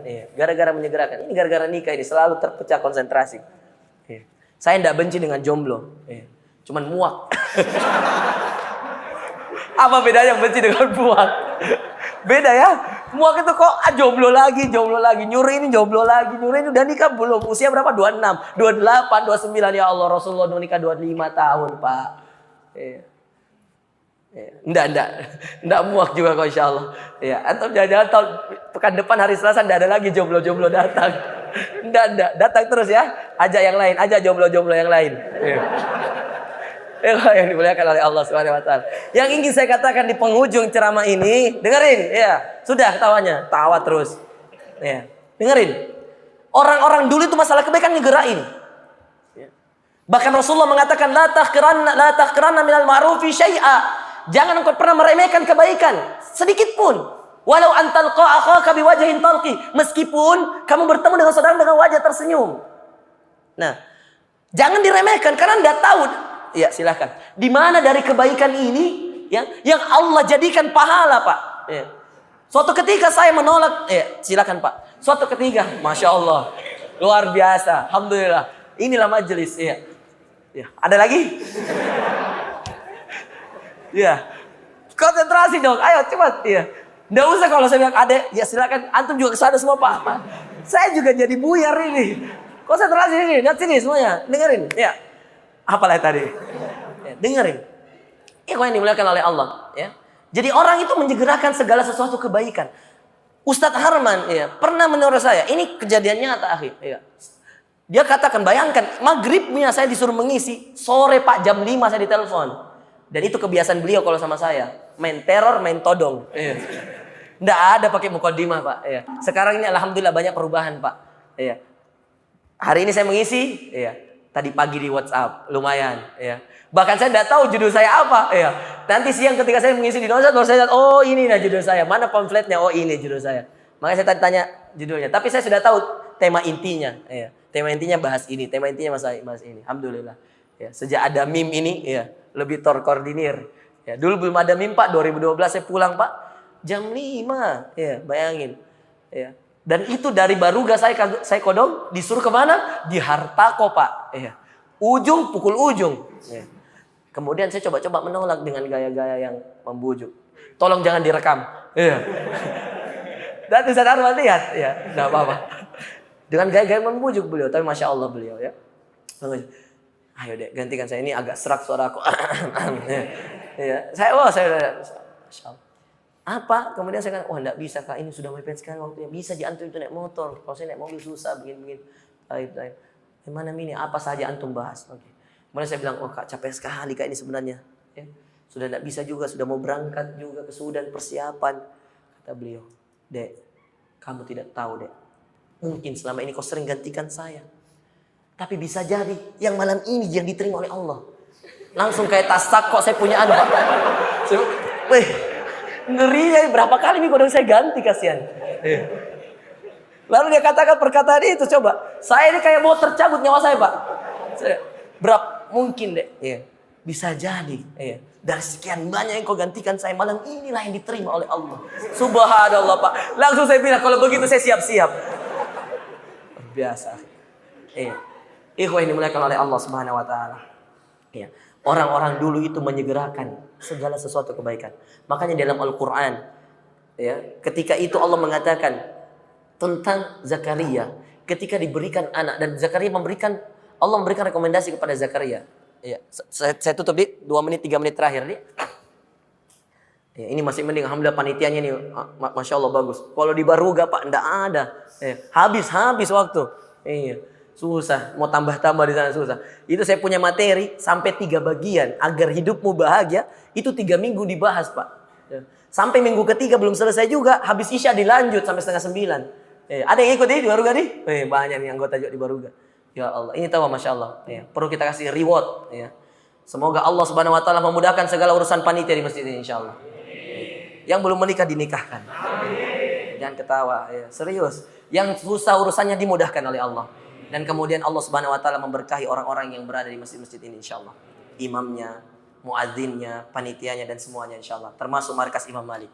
Iya. Gara-gara menyegerakan. Ini gara-gara nikah ini selalu terpecah konsentrasi. Iya. Saya enggak benci dengan jomblo. Iya. Cuman muak. Apa bedanya benci dengan muak? Beda ya. Muak itu kok jomblo lagi. Nyuri ini jomblo lagi. Nyuri ini udah nikah belum? Usia berapa? 26, 28, 29. Ya Allah, Rasulullah udah nikah 25 tahun, Pak. Iya. Enggak muak juga kok insyaallah. Ya, atau jangan-jangan tahun pekan depan hari Selasa enggak ada lagi jomblo-jomblo datang. Enggak, datang terus ya. Ajak yang lain, ajak jomblo-jomblo yang lain. Yang dimuliakan oleh Allah Subhanahu wa taala. Yang ingin saya katakan di penghujung ceramah ini, dengerin, ya. Sudah ketawanya, tawa terus. Ya, dengerin. Orang-orang dulu itu masalah kebaikan ngegerain. Bahkan Rasulullah mengatakan la tahqiranna minal ma'rufi syai'a. Jangan engkau pernah meremehkan kebaikan sedikit pun. Walau antalqa akhaka biwajhin talqi, meskipun kamu bertemu dengan saudara dengan wajah tersenyum. Nah, jangan diremehkan karena Anda tahu. Ya, silakan. Di mana dari kebaikan ini yang Allah jadikan pahala, Pak? Ya. Suatu ketika saya menolak, silakan Pak. Suatu ketika, Masya Allah, luar biasa, alhamdulillah. Inilah majelis, ya. Ada lagi? Ya, konsentrasi dong. Ayo cepat. Ya, nggak usah kalau saya bilang ada. Ya silakan. Antum juga kesana semua Pak. Saya juga jadi buyar ini. Konsentrasi ini. Lihat sini semuanya. Dengerin. Ya. Apalagi tadi? Ya, dengerin. Ikhwan yang dimuliakan oleh Allah. Ya. Jadi orang itu menyegerakan segala sesuatu kebaikan. Ustadz Harman, ya, pernah menurut saya. Ini kejadian nyata, akhi. Ya. Dia katakan, bayangkan maghribnya saya disuruh mengisi, sore Pak jam 5 saya ditelepon. Dan itu kebiasaan beliau kalau sama saya. Main teror, main todong. Nggak ada pakai mukadimah, Pak. Sekarang ini alhamdulillah banyak perubahan, Pak. Hari ini saya mengisi, tadi pagi di WhatsApp, lumayan. Bahkan saya nggak tahu judul saya apa. Nanti siang ketika saya mengisi di Download, baru saya lihat, oh ini nah judul saya. Mana pamfletnya? Oh ini judul saya. Makanya saya tadi tanya judulnya. Tapi saya sudah tahu tema intinya. Tema intinya bahas ini. Tema intinya bahas ini. Alhamdulillah. Sejak ada meme ini, lebih terkoordinir. Dulu belum ada meme Pak, 2012 saya pulang Pak, jam 5. Bayangin. Dan itu dari Baruga saya kodong, disuruh kemana? Di Hartako Pak. Ujung pukul ujung. Kemudian saya coba-coba menolak dengan gaya-gaya yang membujuk. Tolong jangan direkam. Dan Ustaz Arman lihat, enggak apa-apa. Dengan gaya-gaya membujuk beliau, tapi Masya Allah beliau ya. Ayo deh, gantikan saya, ini agak serak suara aku. Saya Masya Allah. Apa? Kemudian saya kata, enggak bisa Kak, ini sudah mepet sekali waktunya. Bisa diantum itu naik motor. Kalau saya naik mobil susah, begini. Baik. Gimana ini? Apa saja antum bahas? Oke. Kemudian saya bilang, Kak capek sekali Kak ini sebenarnya. Sudah enggak bisa juga, sudah mau berangkat juga ke Sudan persiapan. Kata beliau, Dek, kamu tidak tahu Dek. Mungkin selama ini kau sering gantikan saya. Tapi bisa jadi yang malam ini yang diterima oleh Allah. Langsung kayak tasak kok saya punya anak. Wih, ngerinya berapa kali nih kodong saya ganti kasihan. Lalu dia katakan perkataan itu, coba. Saya ini kayak mau tercabut nyawa saya Pak. Berapa mungkin deh. Bisa jadi. Dari sekian banyak yang kau gantikan saya, malam inilah yang diterima oleh Allah. Subhanallah Pak. Langsung saya bilang kalau begitu saya siap-siap. Biasa. Ikhwah yang dimuliakan oleh Allah Subhanahu wa taala. Orang-orang dulu itu menyegerakan segala sesuatu kebaikan. Makanya dalam Al-Qur'an ketika itu Allah mengatakan tentang Zakaria ketika diberikan anak, dan Zakaria Allah memberikan rekomendasi kepada Zakaria. Saya tutup di 2 menit 3 menit terakhir nih. Ini masih mending, alhamdulillah panitianya nih Masya Allah bagus. Kalau di Baruga Pak enggak ada. Habis waktu. Susah, mau tambah-tambah di sana susah. Itu saya punya materi sampai 3 bagian agar hidupmu bahagia. Itu 3 minggu dibahas Pak. Sampai minggu ketiga belum selesai juga. Habis Isya dilanjut sampai 8:30. Ada yang ikut di Baruga nih? Banyak nih anggota juga di Baruga. Ya Allah, ini tahu Masya Allah. Ya, perlu kita kasih reward. Ya. Semoga Allah Subhanahu Wa Taala memudahkan segala urusan panitia di masjid ini, Insya Allah. Yang belum menikah dinikahkan. Jangan ketawa, ya. Serius. Yang susah urusannya dimudahkan oleh Allah. Dan kemudian Allah Subhanahu Wa Taala memberkahi orang-orang yang berada di masjid-masjid ini, Insya Allah. Imamnya, muadzinnya, panitianya dan semuanya, Insya Allah. Termasuk markas Imam Malik.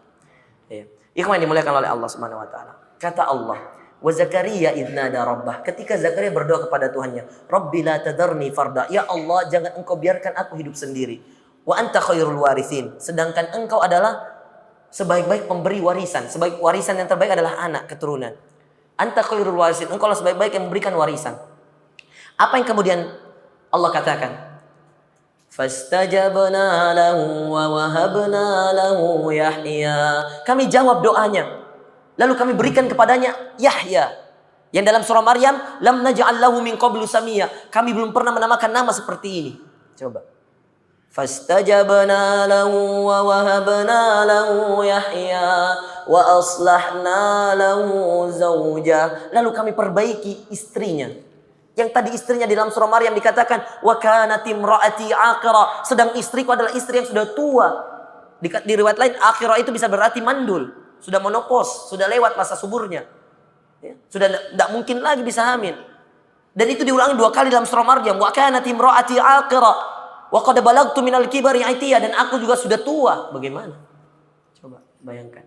Ya. Ikhwan yang dimuliakan oleh Allah Subhanahu Wa Taala. Kata Allah, wa Zakaria idnada rabbah. Ketika Zakaria berdoa kepada Tuhannya, Rabbi la tadarni farda. Ya Allah, jangan engkau biarkan aku hidup sendiri. Wa anta khairul warithin. Sedangkan engkau adalah sebaik-baik pemberi warisan. Sebaik warisan yang terbaik adalah anak keturunan. Anta khairul warithin. Engkau adalah sebaik-baik yang memberikan warisan. Apa yang kemudian Allah katakan? Fastajabna lahu wa wahabna lahu Yahya. Kami jawab doanya. Lalu kami berikan kepadanya Yahya. Yang dalam surah Maryam, lam naj'al lahu min qablu samia. Kami belum pernah menamakan nama seperti ini. Coba. Fastajabna lahu wa wahabna lahu Yahya wa aslahna lahu zawjah. Lalu kami perbaiki istrinya. Yang tadi istrinya di dalam surah Maryam dikatakan wa kanat imraati aqra. Sedang istriku adalah istri yang sudah tua. Di riwayat lain aqra itu bisa berarti mandul, sudah menopause, sudah lewat masa suburnya. Ya, sudah tidak mungkin lagi bisa hamil. Dan itu diulangi 2 kali dalam surah Maryam, wa kanat imraati aqra wa qad balagtu minal kibari itiya, dan aku juga sudah tua. Bagaimana? Coba bayangkan.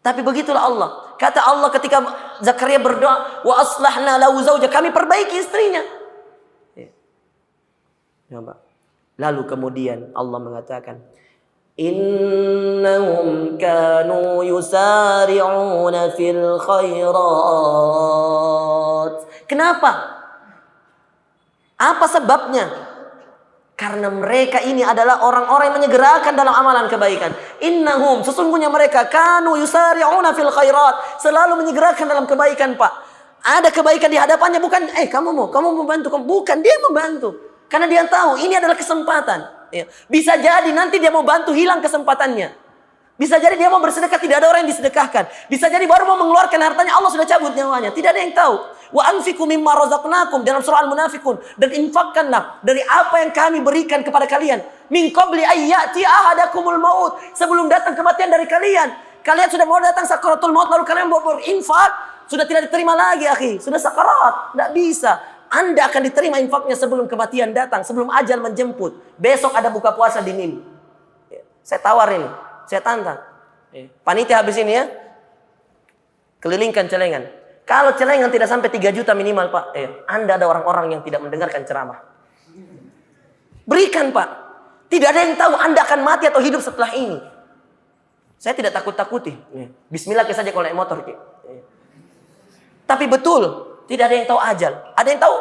Tapi begitulah Allah. Kata Allah ketika Zakaria berdoa, wa aslahna lahu zawja, kami perbaiki istrinya. Ya. Coba. Lalu kemudian Allah mengatakan, innahum kanu yusari'una fil khairat. Kenapa? Apa sebabnya? Karena mereka ini adalah orang-orang yang menyegerakan dalam amalan kebaikan. Innahum, sesungguhnya mereka kanu yusari'una fil khairat, selalu menyegerakan dalam kebaikan, Pak. Ada kebaikan di hadapannya, bukan kamu mau membantu, bukan, dia membantu. Karena dia tahu ini adalah kesempatan. Ya. Bisa jadi nanti dia mau bantu, hilang kesempatannya. Bisa jadi dia mau bersedekah, tidak ada orang yang disedekahkan. Bisa jadi baru mau mengeluarkan hartanya, Allah sudah cabut nyawanya. Tidak ada yang tahu. Wa anfiqu mimma razaqnakum dalam surah Al-Munafiqun, dan infakkanlah dari apa yang kami berikan kepada kalian. Min qabli ayyati ahadakumul maut, sebelum datang kematian dari kalian. Kalian sudah mau datang sakaratul maut lalu kalian mau berinfak, sudah tidak diterima lagi, akhi. Sudah sakarat, tidak bisa. Anda akan diterima infaknya sebelum kematian datang, sebelum ajal menjemput. Besok ada buka puasa di NIM. Saya tawar ini, saya tantang. Panitia habis ini ya, kelilingkan celengan. Kalau celengan tidak sampai 3 juta minimal, Pak, Anda ada orang-orang yang tidak mendengarkan ceramah. Berikan, Pak. Tidak ada yang tahu Anda akan mati atau hidup setelah ini. Saya tidak takut-takuti. Bismillah saja kalau naik motor. Tapi betul, tidak ada yang tahu ajal. Ada yang tahu?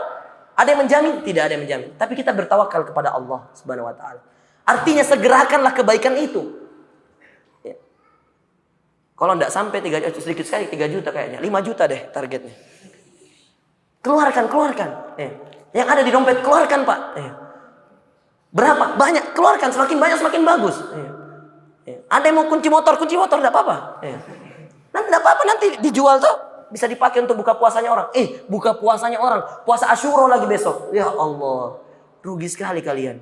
Ada yang menjamin? Tidak ada yang menjamin. Tapi kita bertawakal kepada Allah Subhanahu Wa Taala. Artinya segerakanlah kebaikan itu. Kalau tidak sampai 3 juta, sedikit sekali 3 juta kayaknya. 5 juta deh targetnya. Keluarkan. Yang ada di dompet, keluarkan, Pak. Berapa? Banyak. Keluarkan. Semakin banyak, semakin bagus. Ada yang mau kunci motor, tidak apa-apa. Nanti tidak apa-apa, nanti dijual tuh. Bisa dipakai untuk buka puasanya orang. Buka puasanya orang. Puasa Asyura lagi besok. Ya Allah. Rugi sekali kalian.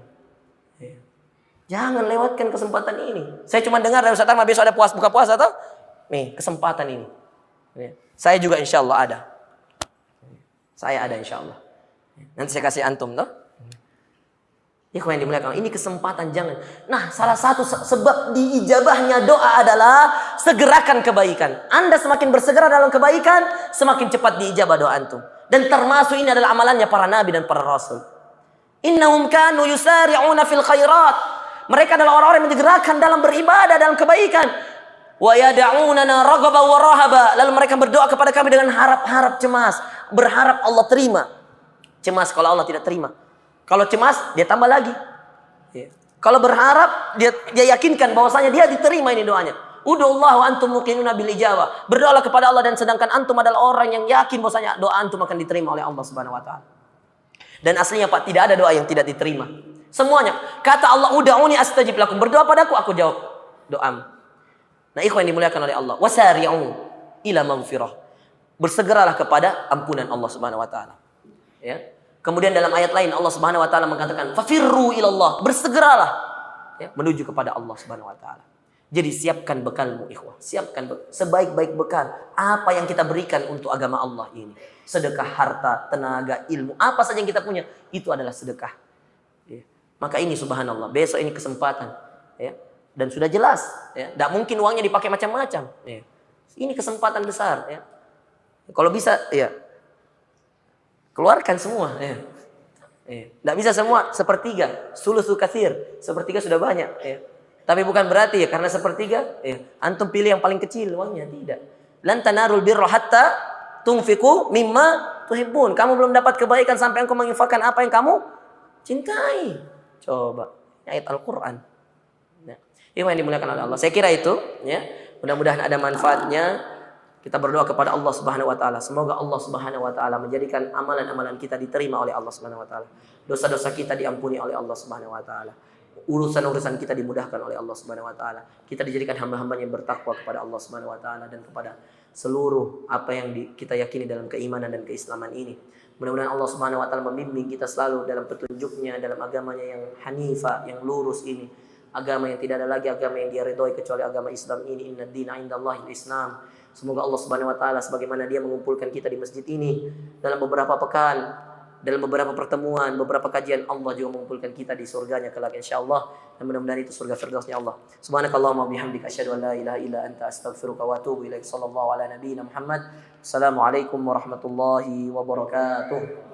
Jangan lewatkan kesempatan ini. Saya cuma dengar dari Ustaz Ahmad besok ada buka puasa tuh. Nih, kesempatan ini. Saya juga insya Allah ada. Saya ada insya Allah. Nanti saya kasih antum tuh. Ikhwan yang dimuliakan, ini kesempatan, jangan. Nah, salah satu sebab diijabahnya doa adalah segerakan kebaikan. Anda semakin bersegera dalam kebaikan, semakin cepat diijabah doa antum. Dan termasuk ini adalah amalannya para nabi dan para rasul. Innahum kanu yusari'una fil khairat. Mereka adalah orang-orang yang menyegerakan dalam beribadah, dalam kebaikan. Wa yad'unana raghaban wa rahaba. Lalu mereka berdoa kepada kami dengan harap-harap cemas, berharap Allah terima. Cemas kalau Allah tidak terima. Kalau cemas dia tambah lagi. Kalau berharap dia yakinkan bahwasanya dia diterima ini doanya. Ud'ullaha wa antum muqinuna bil ijabah. Berdoalah kepada Allah dan sedangkan antum adalah orang yang yakin bahwasanya doa antum akan diterima oleh Allah Subhanahu wa taala. Dan aslinya, Pak, tidak ada doa yang tidak diterima. Semuanya. Kata Allah, ud'uni astajib lakum. Berdoa padaku, aku jawab doamu. Nah, ikhwan yang dimuliakan oleh Allah, wasari'u ila maghfirah. Bersegeralah kepada ampunan Allah Subhanahu wa taala. Ya. Kemudian dalam ayat lain Allah Subhanahu wa taala mengatakan, "Fafirru ilallah." Bersegeralah ya, menuju kepada Allah Subhanahu wa taala. Jadi siapkan bekalmu ikhwah, siapkan sebaik-baik bekal apa yang kita berikan untuk agama Allah ini. Sedekah harta, tenaga, ilmu, apa saja yang kita punya itu adalah sedekah. Ya. Maka ini subhanallah, besok ini kesempatan ya. Dan sudah jelas ya, tidak mungkin uangnya dipakai macam-macam ya. Ini kesempatan besar ya. Kalau bisa ya keluarkan semua ya. Tidak bisa semua sepertiga, sulusu katsir, sepertiga sudah banyak ya. Tapi bukan berarti ya karena sepertiga ya, antum pilih yang paling kecil uangnya, tidak. Lan tanarul birra hatta tunfiqu mimma tuhibbun. Kamu belum dapat kebaikan sampai engkau menginfakkan apa yang kamu cintai. Coba ayat Al-Qur'an. Nah, ini yang dimuliakan oleh Allah. Saya kira itu ya. Mudah-mudahan ada manfaatnya. Kita berdoa kepada Allah Subhanahu wa taala. Semoga Allah Subhanahu wa taala menjadikan amalan-amalan kita diterima oleh Allah Subhanahu wa taala. Dosa-dosa kita diampuni oleh Allah Subhanahu wa taala. Urusan-urusan kita dimudahkan oleh Allah Subhanahu wa taala. Kita dijadikan hamba-hamba yang bertakwa kepada Allah Subhanahu wa taala dan kepada seluruh apa yang kita yakini dalam keimanan dan keislaman ini. Mudah-mudahan Allah Subhanahu wa taala membimbing kita selalu dalam petunjuknya, dalam agamanya yang hanifa, yang lurus ini. Agama yang tidak ada lagi agama yang dia ridhoi kecuali agama Islam ini. Inna dina indallahil Islam. Semoga Allah Subhanahu wa taala sebagaimana dia mengumpulkan kita di masjid ini dalam beberapa pekan, dalam beberapa pertemuan, beberapa kajian, Allah juga mengumpulkan kita di surganya kelak insyaallah. Dan mudah-mudahan itu surga firdausnya Allah. Subhanakallahumma bihamdika asyhadu an la ilaha illa anta astaghfiruka wa atubu ilaik. Sallallahu ala nabiyyina Muhammad. Assalamualaikum warahmatullahi wabarakatuh.